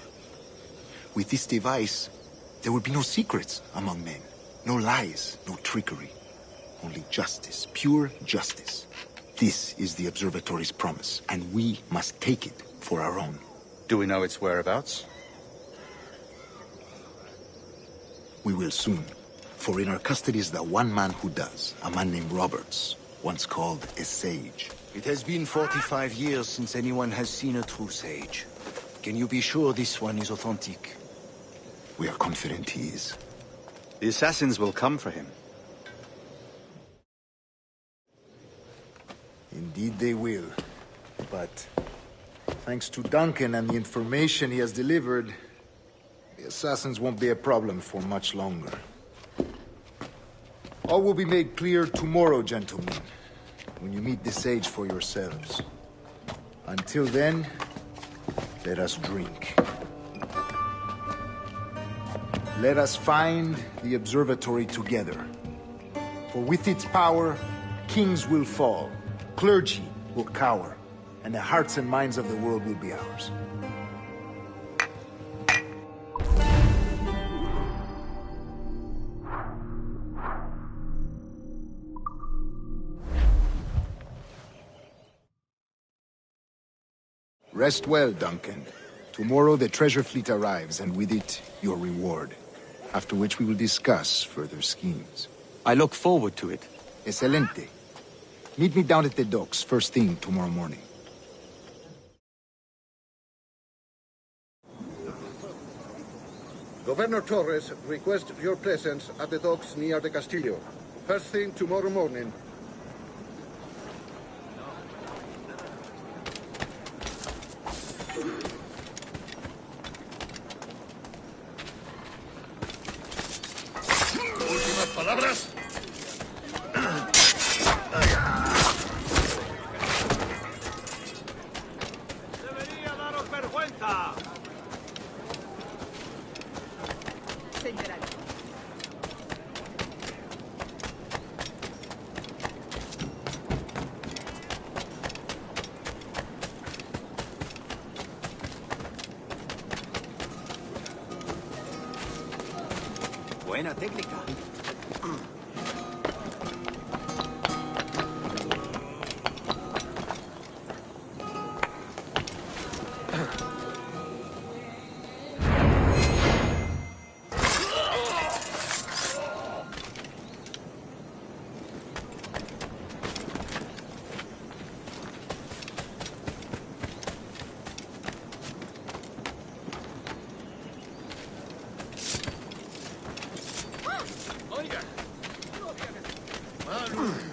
S21: With this device, there would be no secrets among men, no lies, no trickery. Only justice, pure justice. This is the Observatory's promise, and we must take it for our own.
S20: Do we know its whereabouts?
S21: We will soon. For in our custody is the one man who does, a man named Roberts, once called a sage.
S17: It has been 45 years since anyone has seen a true sage. Can you be sure this one is authentic?
S21: We are confident he is.
S20: The assassins will come for him.
S21: Indeed they will. But thanks to Duncan and the information he has delivered, the assassins won't be a problem for much longer. All will be made clear tomorrow, gentlemen, when you meet the sage for yourselves. Until then, let us drink. Let us find the observatory together. For with its power, kings will fall, clergy will cower, and the hearts and minds of the world will be ours. Rest well, Duncan. Tomorrow the treasure fleet arrives, and with it, your reward. After which we will discuss further schemes.
S2: I look forward to it.
S21: Excelente. Meet me down at the docks first thing tomorrow morning.
S22: Governor Torres requests your presence at the docks near the Castillo. First thing tomorrow morning.
S9: Últimas palabras.
S5: Debería daros vergüenza.
S10: Señora.
S17: Buena técnica.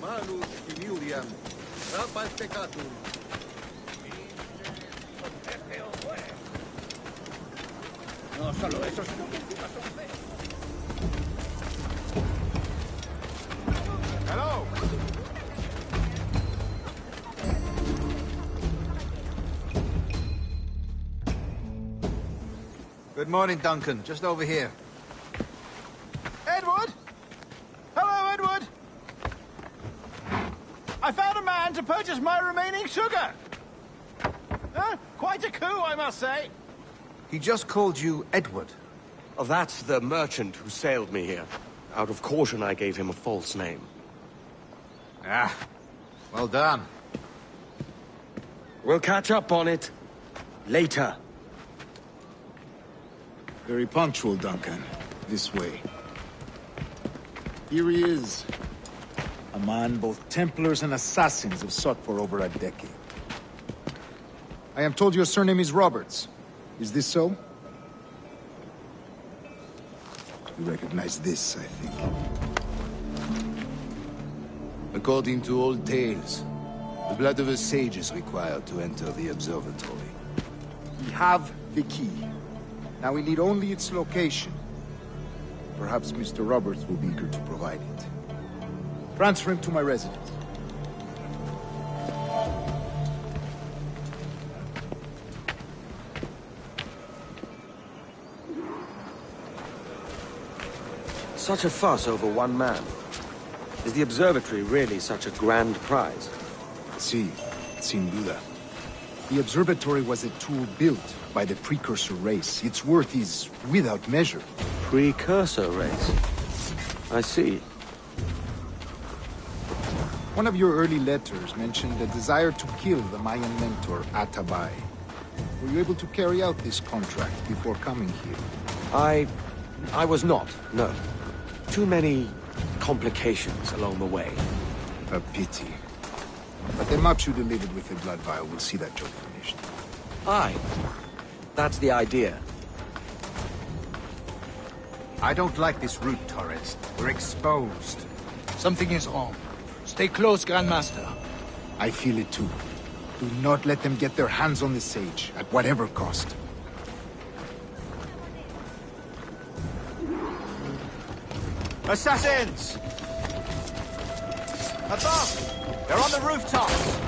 S22: Malus Timiuriam, Rapas Peccatum.
S9: No solo eso, sino que encima son feos.
S6: Hello!
S20: Good morning, Duncan. Just over here.
S11: Edward? Hello, Edward! I found a man to purchase my remaining sugar! Quite a coup, I must say.
S20: He just called you Edward.
S2: Oh, that's the merchant who sailed me here. Out of caution, I gave him a false name.
S20: Ah, well done.
S2: We'll catch up on it later.
S21: Very punctual, Duncan. This way. Here he is. A man both Templars and Assassins have sought for over a decade. I am told your surname is Roberts. Is this so? You recognize this, I think.
S19: According to old tales, the blood of a sage is required to enter the observatory.
S21: We have the key. Now we need only its location. Perhaps Mr. Roberts will be eager to provide it. Transfer him to my residence.
S2: Such a fuss over one man. Is the observatory really such a grand prize?
S21: Sí, sin duda. The observatory was a tool built by the Precursor race. Its worth is without measure.
S2: Precursor race? I see.
S21: One of your early letters mentioned a desire to kill the Mayan mentor, Atabay. Were you able to carry out this contract before coming here?
S2: I was not, no. Too many complications along the way.
S21: A pity. But the maps you delivered with the blood vial will see that job finished.
S2: Aye. That's the idea.
S20: I don't like this route, Torres. We're exposed.
S17: Something is wrong. Stay close, Grandmaster.
S21: I feel it too. Do not let them get their hands on the sage, at whatever cost.
S11: Assassins! Above! They're on the rooftops!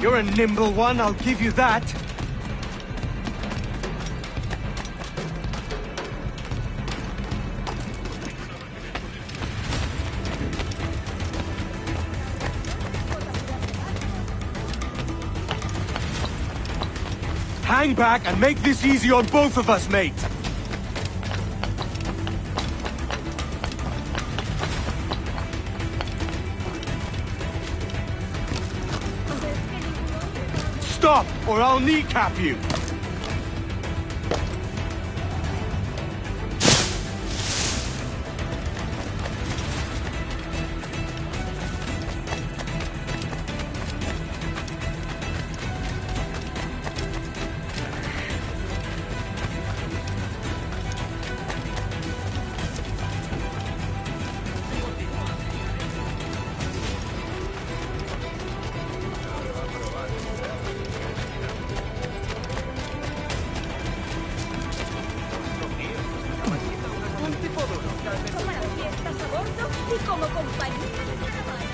S3: You're a nimble one, I'll give you that. Hang back and make this easy on both of us, mate. Stop, or I'll kneecap you!
S10: Como las fiestas a bordo y como compañía de caravana.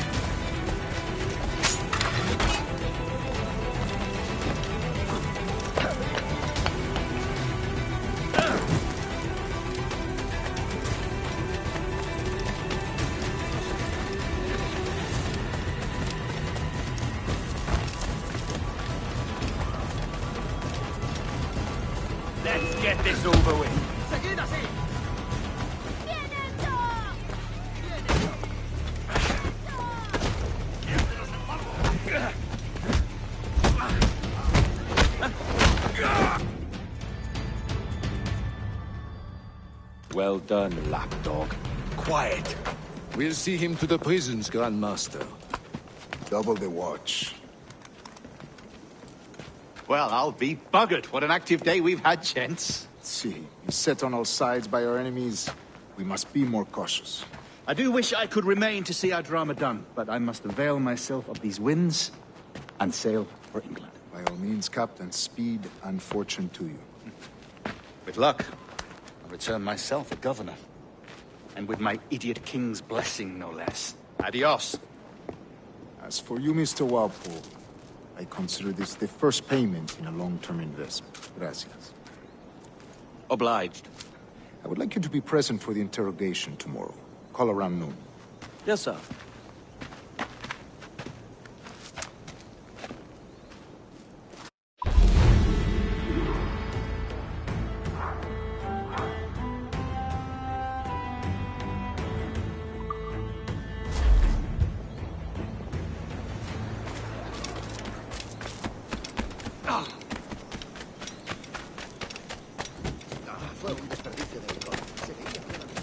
S3: Let's get this over with.
S5: ¡Seguid así!
S2: Well done, lapdog. Quiet.
S19: We'll see him to the prisons, Grandmaster.
S21: Double the watch.
S20: Well, I'll be buggered. What an active day we've had, gents.
S21: See, beset on all sides by our enemies. We must be more cautious.
S20: I do wish I could remain to see our drama done, but I must avail myself of these winds and sail for England.
S21: By all means, Captain, speed and fortune to you.
S20: With luck, I'll return myself a governor. And with my idiot king's blessing, no less. Adios.
S21: As for you, Mr. Walpole, I consider this the first payment in a long-term investment. Gracias.
S2: Obliged.
S21: I would like you to be present for the interrogation tomorrow. Call around noon.
S2: Yes, sir.
S18: Fue un desperdicio de licor. Se veía claramente.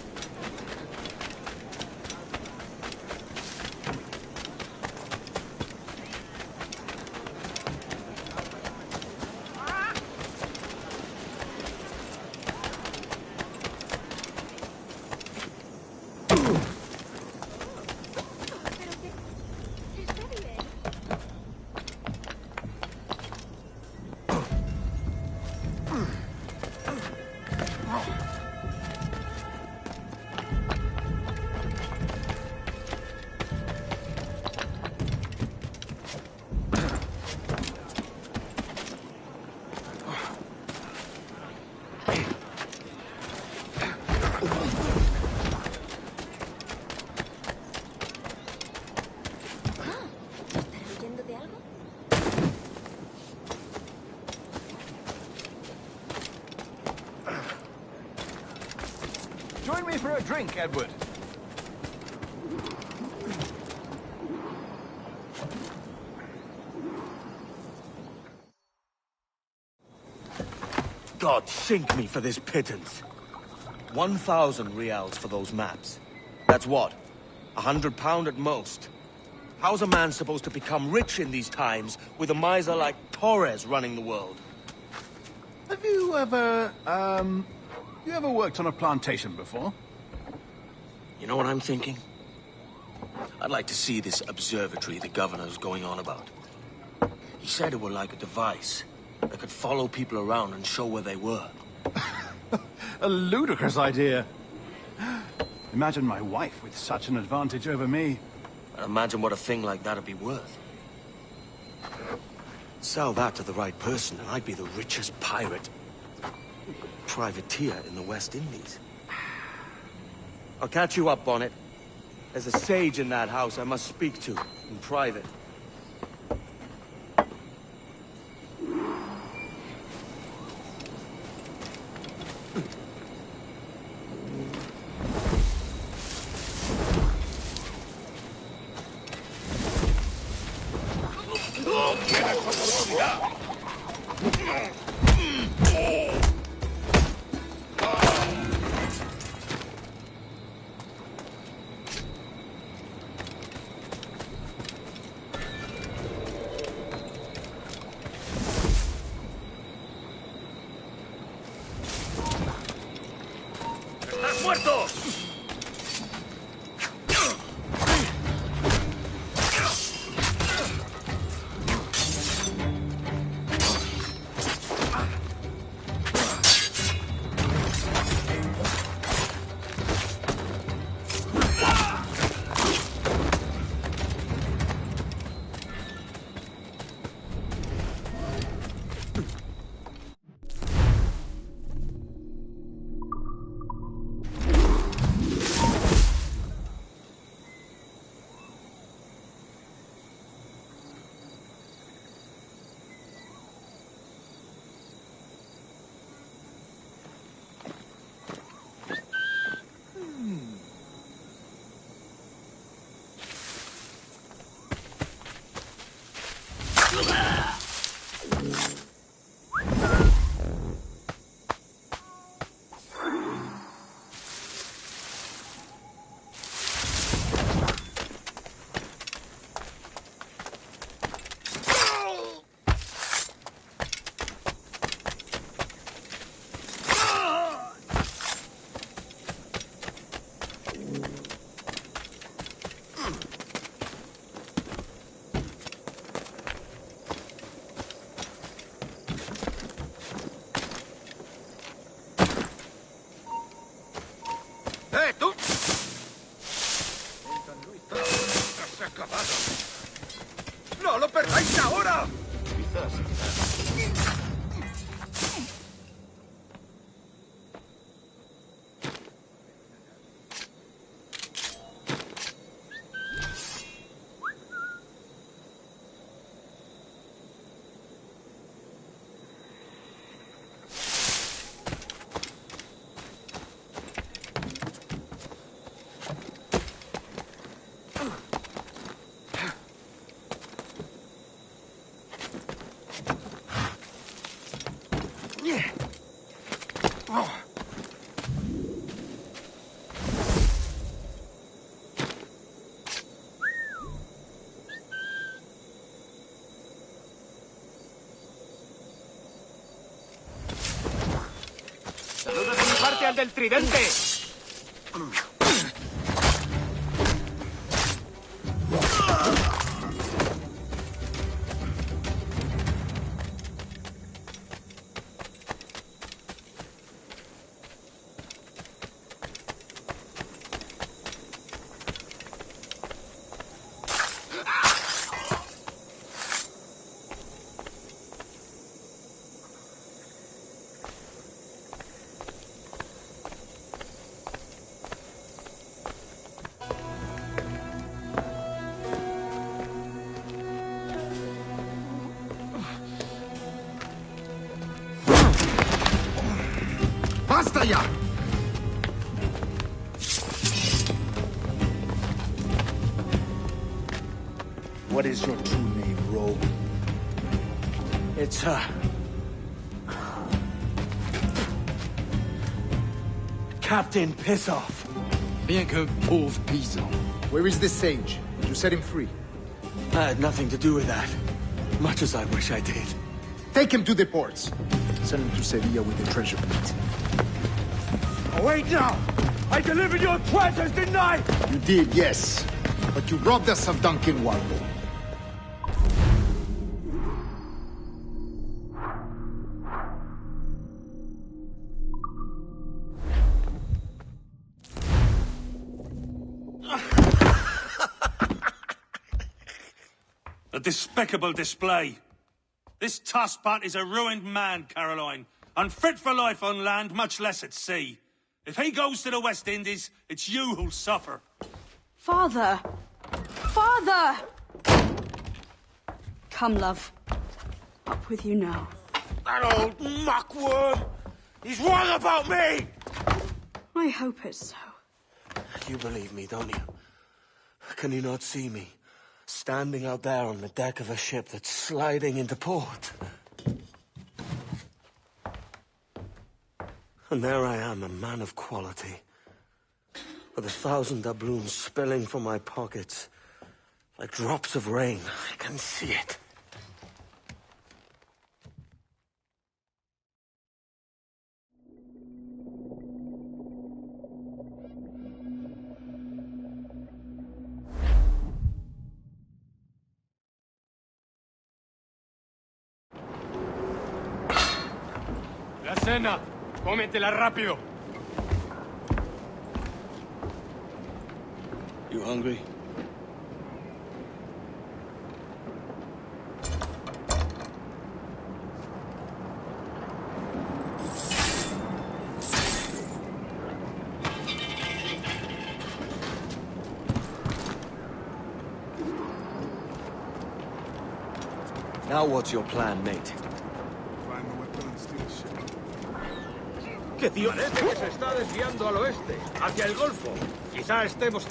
S6: Join me for a drink, Edward.
S3: God sink me for this pittance. 1,000 reals for those maps. That's what? £100 at most. How's a man supposed to become rich in these times with a miser like Torres running the world?
S6: Have you ever, you ever worked on a plantation before?
S3: You know what I'm thinking? I'd like to see this observatory the governor's going on about. He said it were like a device that could follow people around and show where they were.
S6: A ludicrous idea. Imagine my wife with such an advantage over me.
S3: Imagine what a thing like that'd be worth. Sell that to the right person, and I'd be the richest pirate. Privateer in the West Indies. I'll catch you up, Bonnet. There's a sage in that house I must speak to, in private.
S5: ¡No lo perdáis ahora! ¡Saludos de mi parte al del tridente!
S20: ¡Basta ya!
S17: What is your true name, rogue?
S3: It's, Captain Pissoff.
S17: Bien que pauvre paysan.
S20: Where is the sage? Did you set him free?
S3: I had nothing to do with that. Much as I wish I did.
S20: Take him to the ports. Send him to Sevilla with the treasure plate.
S5: Oh, wait now! I delivered your treasures, didn't I?
S20: You did, yes. But you robbed us of Duncan Warlow.
S5: A despicable display. This Tosspot is a ruined man, Caroline. Unfit for life on land, much less at sea. If he goes to the West Indies, it's you who'll suffer.
S1: Father! Father! Come, love. Up with you now.
S5: That old muckworm! He's wrong about me!
S1: I hope it's so.
S3: You believe me, don't you? Can you not see me? Standing out there on the deck of a ship that's sliding into port. And there I am, a man of quality. With 1,000 doubloons spilling from my pockets. Like drops of rain. I can see it.
S14: La cena. Cómetela rápido.
S3: You hungry? Now what's your plan, mate?
S5: ¿Qué tío? Parece que se está desviando al oeste, hacia el Golfo. Quizá estemos...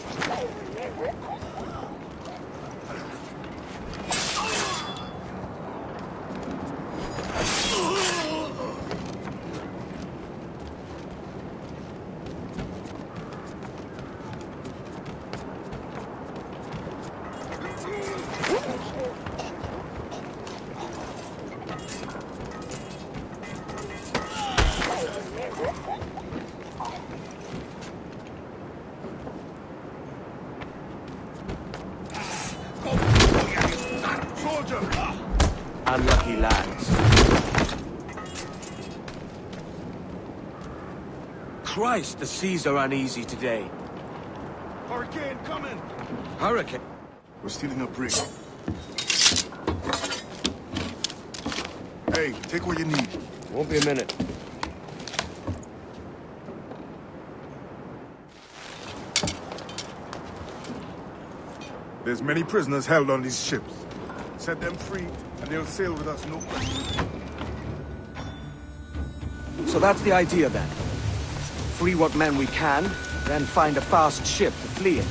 S3: Unlucky lads. Christ, the seas are uneasy today.
S6: Hurricane coming!
S3: Hurricane?
S21: We're stealing a brig. Hey, take what you need.
S3: Won't be a minute.
S21: There's many prisoners held on these ships. Set them free, and they'll sail with us, no question.
S2: So that's the idea, then. Free what men we can, then find a fast ship to flee in.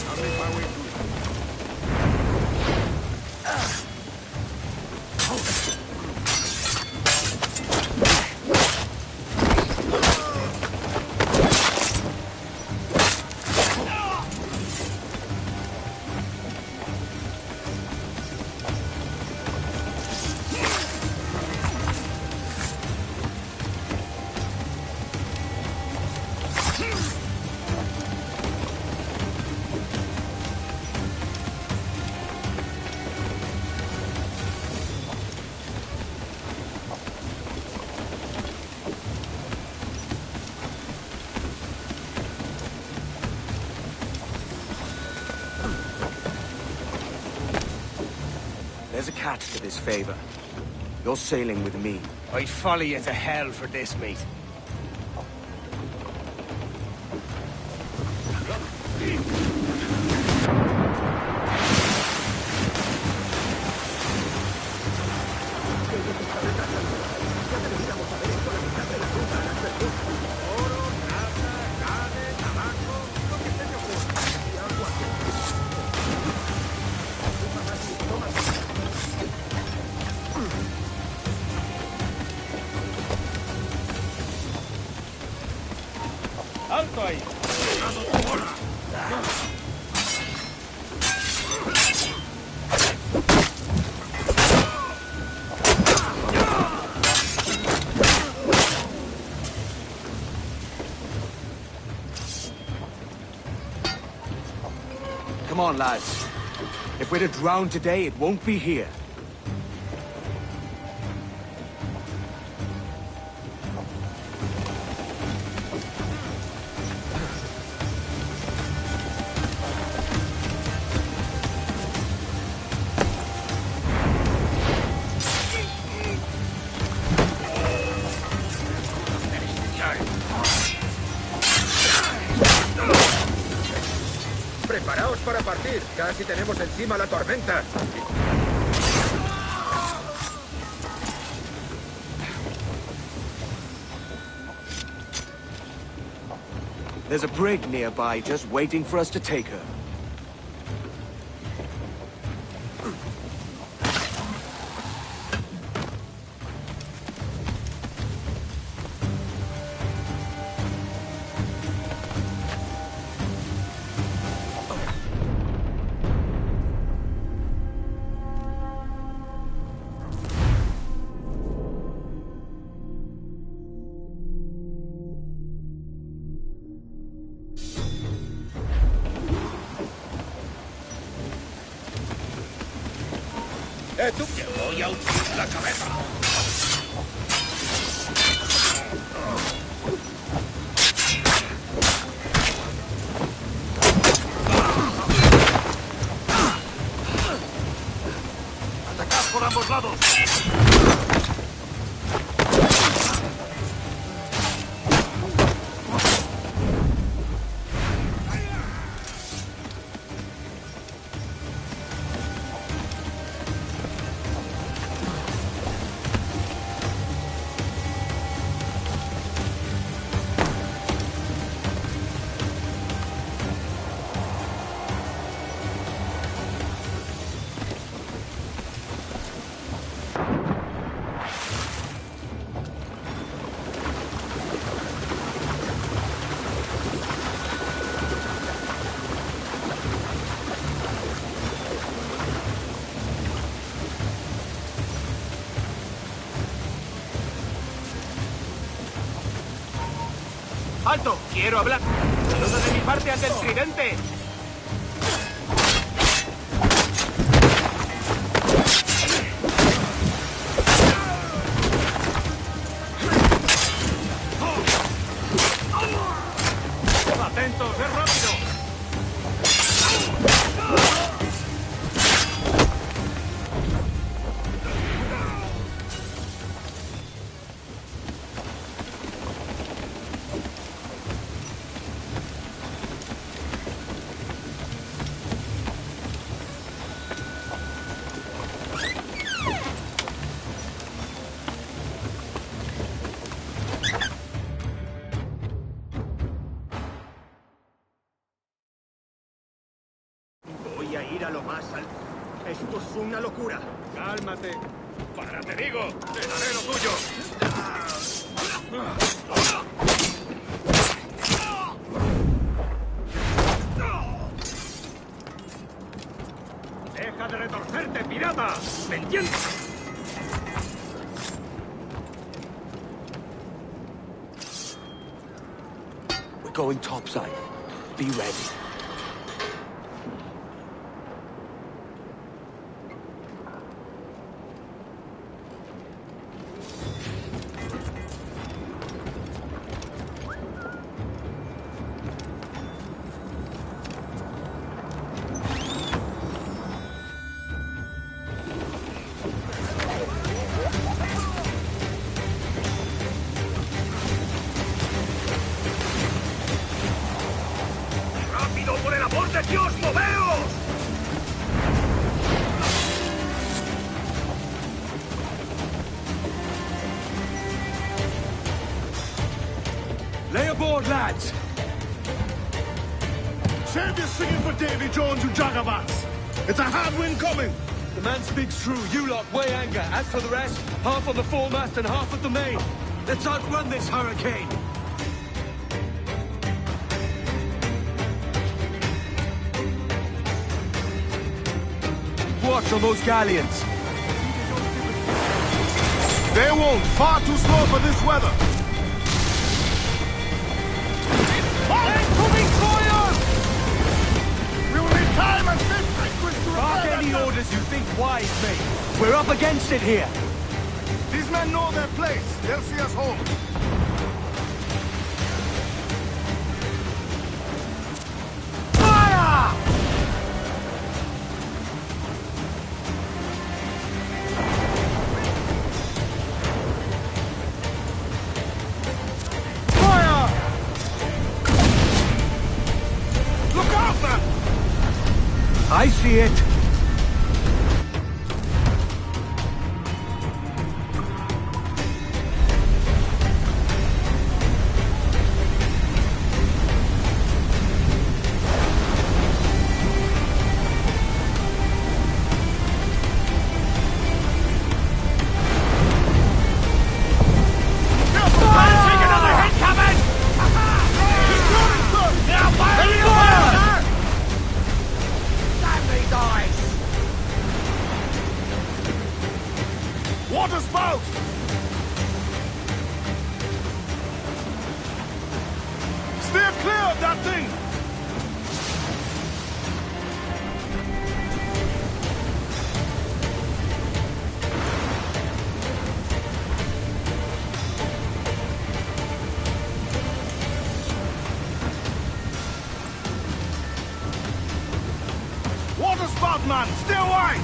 S21: I'll make my way through.
S2: There's a catch to this favor. You're sailing with me.
S3: I'd follow you to hell for this, mate.
S5: ¡Alto ahí!
S2: Come on, lads. If we're to drown today, it won't be here.
S22: para partir. Casi tenemos encima la tormenta.
S2: There's a brig nearby just waiting for us to take her.
S9: ¡Tú! ¡Te voy a hundir la cabeza!
S3: ¡Atacad por ambos lados!
S14: ¡Alto! ¡Quiero hablar! ¡Saludo de mi parte ante el tridente! ¡Atentos! ¡Es rápido!
S9: Voy a ir a lo más alto. Esto es una locura.
S14: Cálmate.
S9: ¡Para, te digo! ¡Te daré lo tuyo!
S14: ¡Deja de retorcerte, pirata! ¿Me entiendes?
S2: We're going topside. Be ready.
S9: ¡Rápido, por el amor de Dios, moveos!
S3: Lay aboard, lads! Save your singing for Davy Jones, you jagabats! It's a hard wind coming! The man speaks true. You lot weigh anchor. As for the rest, half on the foremast and half at the main. Let's outrun this hurricane! Watch on those galleons! They won't! Far too slow for this weather! Incoming fire! We'll need time and fish to
S2: Bark any orders you think wise, mate. We're up against it here.
S3: These men know their place. They'll see us home.
S2: Fire!
S3: Look out, man! I see it.
S6: Water spout! Steer clear of that thing! Water spout, man! Steer wide!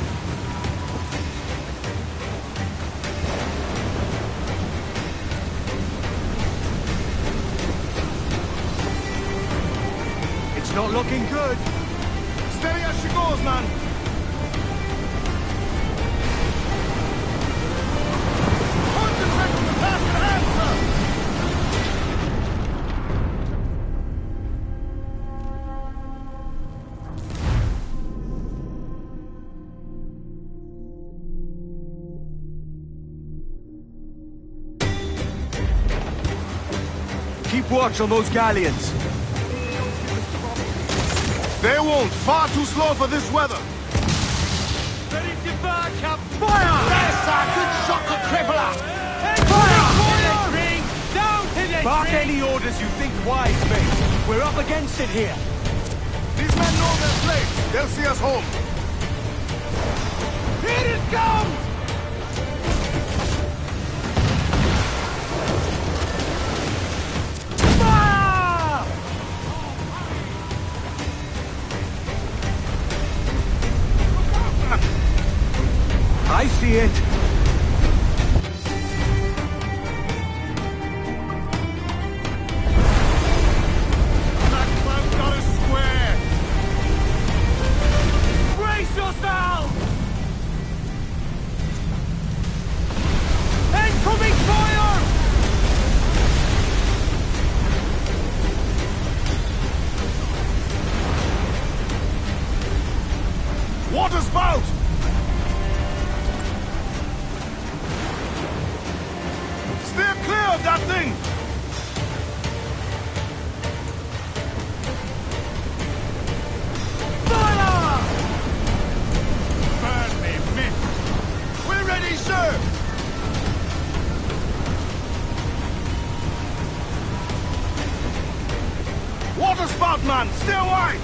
S3: Not looking good.
S6: Steady as she goes, man. Concentrate on the task at hand,
S3: sir. Keep watch on those galleons.
S6: They won't. Far too slow for this weather.
S14: Ready to back up.
S6: Fire!
S14: Yes, sir. Good shot to cripple her. Fire! Down to the
S3: Bark any orders you think wise, mate. We're up against it here.
S6: These men know their place. They'll see us home.
S14: Here it comes!
S3: I see it.
S6: That clown got us square.
S14: Brace yourself! Incoming fire!
S6: Water spout! Steer clear of that thing!
S14: Fire!
S6: Burn me, miss! We're ready, sir! Water spout, man! Steer wide!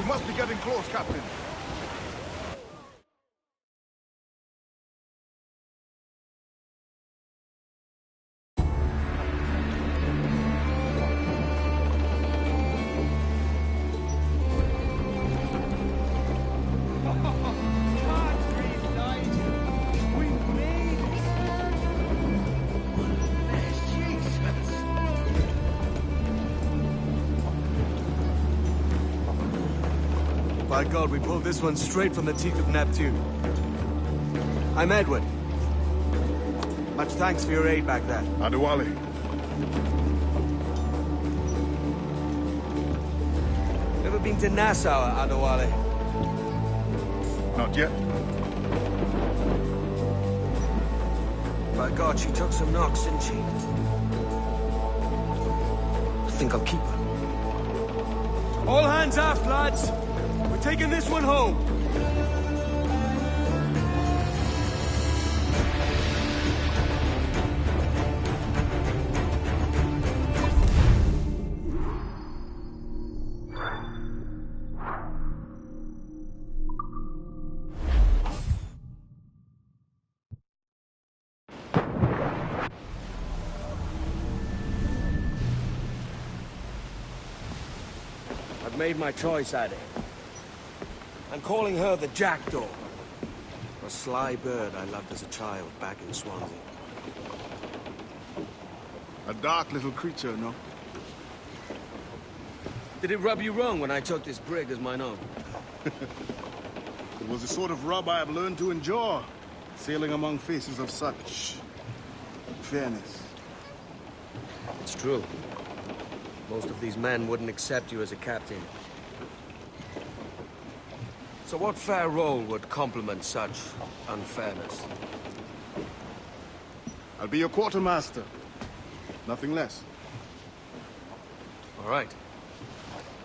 S6: must be getting close, Captain.
S2: By God, we pulled this one straight from the teeth of Neptune. I'm Edward. Much thanks for your aid back there.
S6: Adewale.
S2: Ever been to Nassau, Adewale?
S6: Not yet.
S2: By God, she took some knocks, didn't she? I think I'll keep her. All hands aft, lads! We're taking this one home. I've made my choice, Addy. I'm calling her the Jackdaw. A sly bird I loved as a child back in Swansea.
S6: A dark little creature, no?
S2: Did it rub you wrong when I took this brig as mine own?
S6: It was the sort of rub I have learned to endure, sailing among faces of such fairness.
S2: It's true. Most of these men wouldn't accept you as a captain. So what fair role would complement such unfairness?
S6: I'll be your quartermaster. Nothing less.
S2: All right.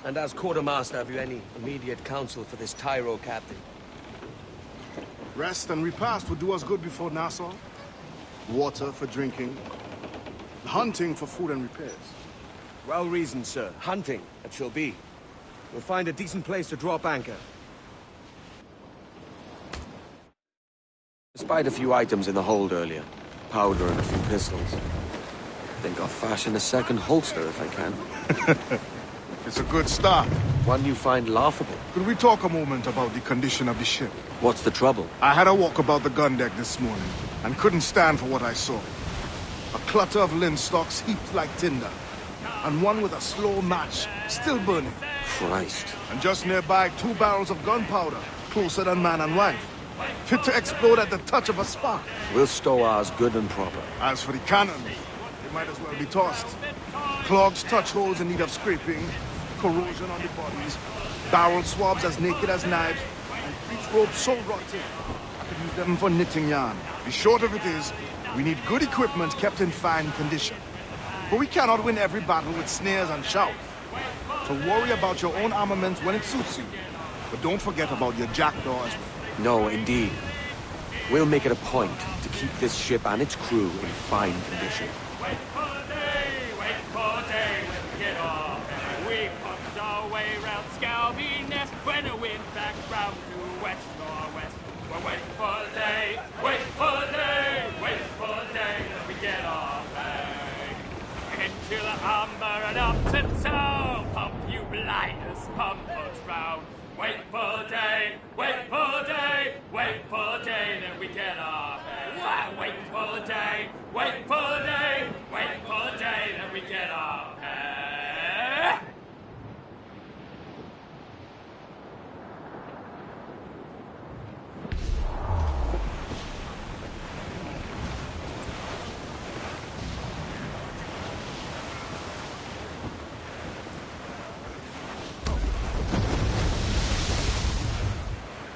S2: And as quartermaster, have you any immediate counsel for this Tyro captain?
S6: Rest and repast would do us good before Nassau. Water for drinking. Hunting for food and repairs.
S2: Well reasoned, sir. Hunting, it shall be. We'll find a decent place to drop anchor. Despite a few items in the hold earlier, powder and a few pistols, I think I'll fashion a second holster if I can.
S6: It's a good start.
S2: One you find laughable.
S6: Could we talk a moment about the condition of the ship?
S2: What's the trouble?
S6: I had a walk about the gun deck this morning, and couldn't stand for what I saw. A clutter of linstocks heaped like tinder, and one with a slow match, still burning.
S2: Christ.
S6: And just nearby, 2 barrels of gunpowder, closer than man and wife. Fit to explode at the touch of a spark.
S2: We'll stow ours good and proper.
S6: As for the cannon, they might as well be tossed. Clogs, touch holes in need of scraping, corrosion on the bodies, barrel swabs as naked as knives, and breech ropes so rotten, I could use them for knitting yarn. The short of it is, we need good equipment kept in fine condition. But we cannot win every battle with snares and shouts. So worry about your own armament when it suits you. But don't forget about your jackdaw as well.
S2: No, indeed. We'll make it a point to keep this ship and its crew in fine condition.
S8: Wait for day when we get off. We pumped our way round Scalby Ness when the wind back round to west northwest. We're waiting for day, wait for day, wait for day when we get off. Into the umber and up and so pump you blinders, pump us round. Wait for day, wait for day, wait for day, then we get off. Wait for day, wait for day, wait for day, then we get off.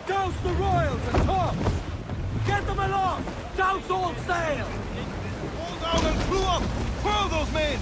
S8: Douse the royals and tops! Get them aloft! Douse all sail!
S6: Hold down and clew up! Furl those men!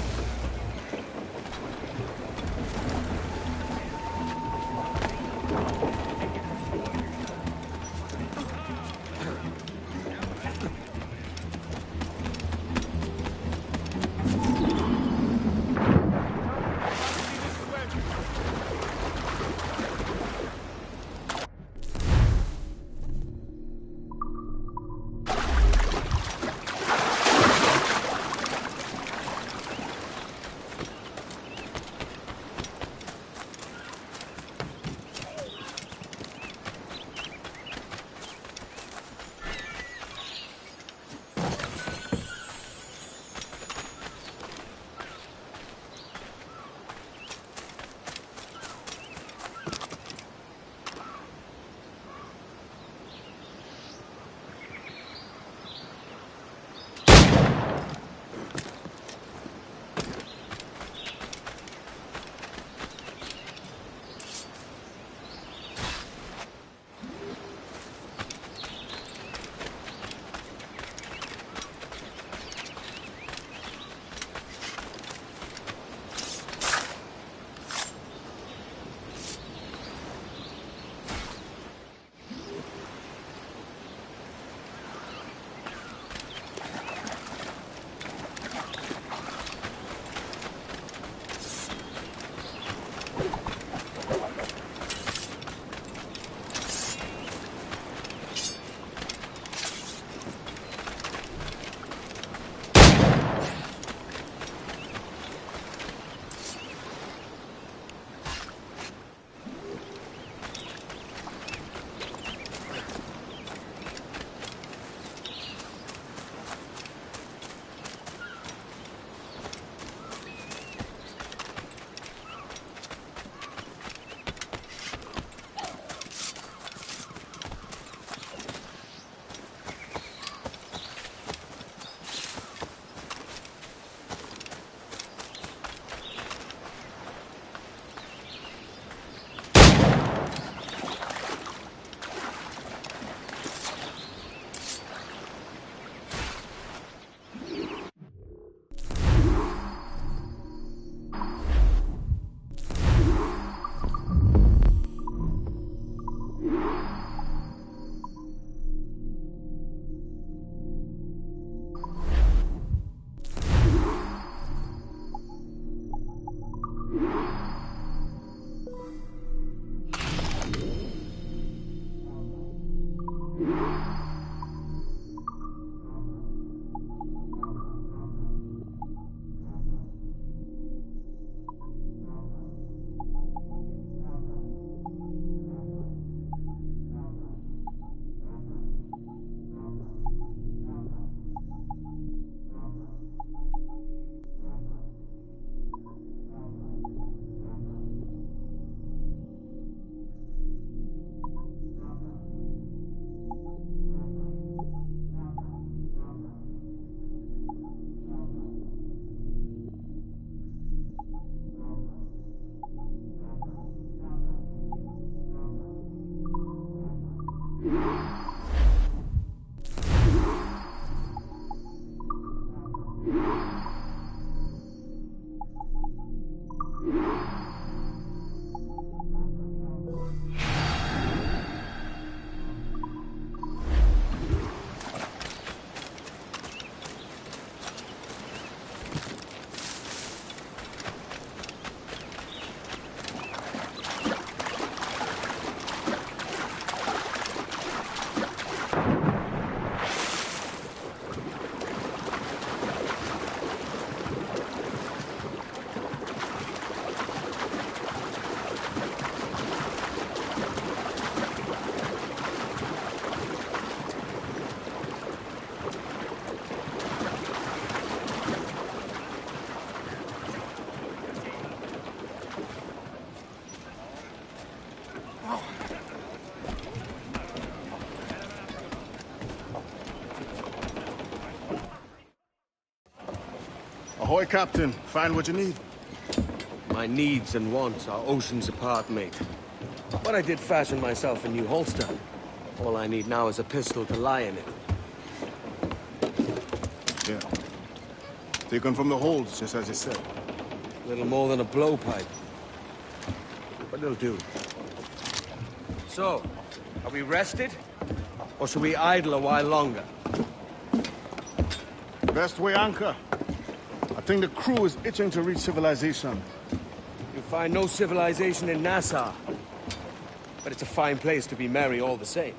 S6: Ahoy, Captain. Find what you need.
S2: My needs and wants are oceans apart, mate. But I did fashion myself a new holster. All I need now is a pistol to lie in it.
S6: Yeah. Taken from the holds, just as you said.
S2: Little more than a blowpipe. But it'll do. So, are we rested? Or should we idle a while longer?
S6: Best way anchor. I think the crew is itching to reach civilization.
S2: You'll find no civilization in Nassau. But it's a fine place to be merry all the same.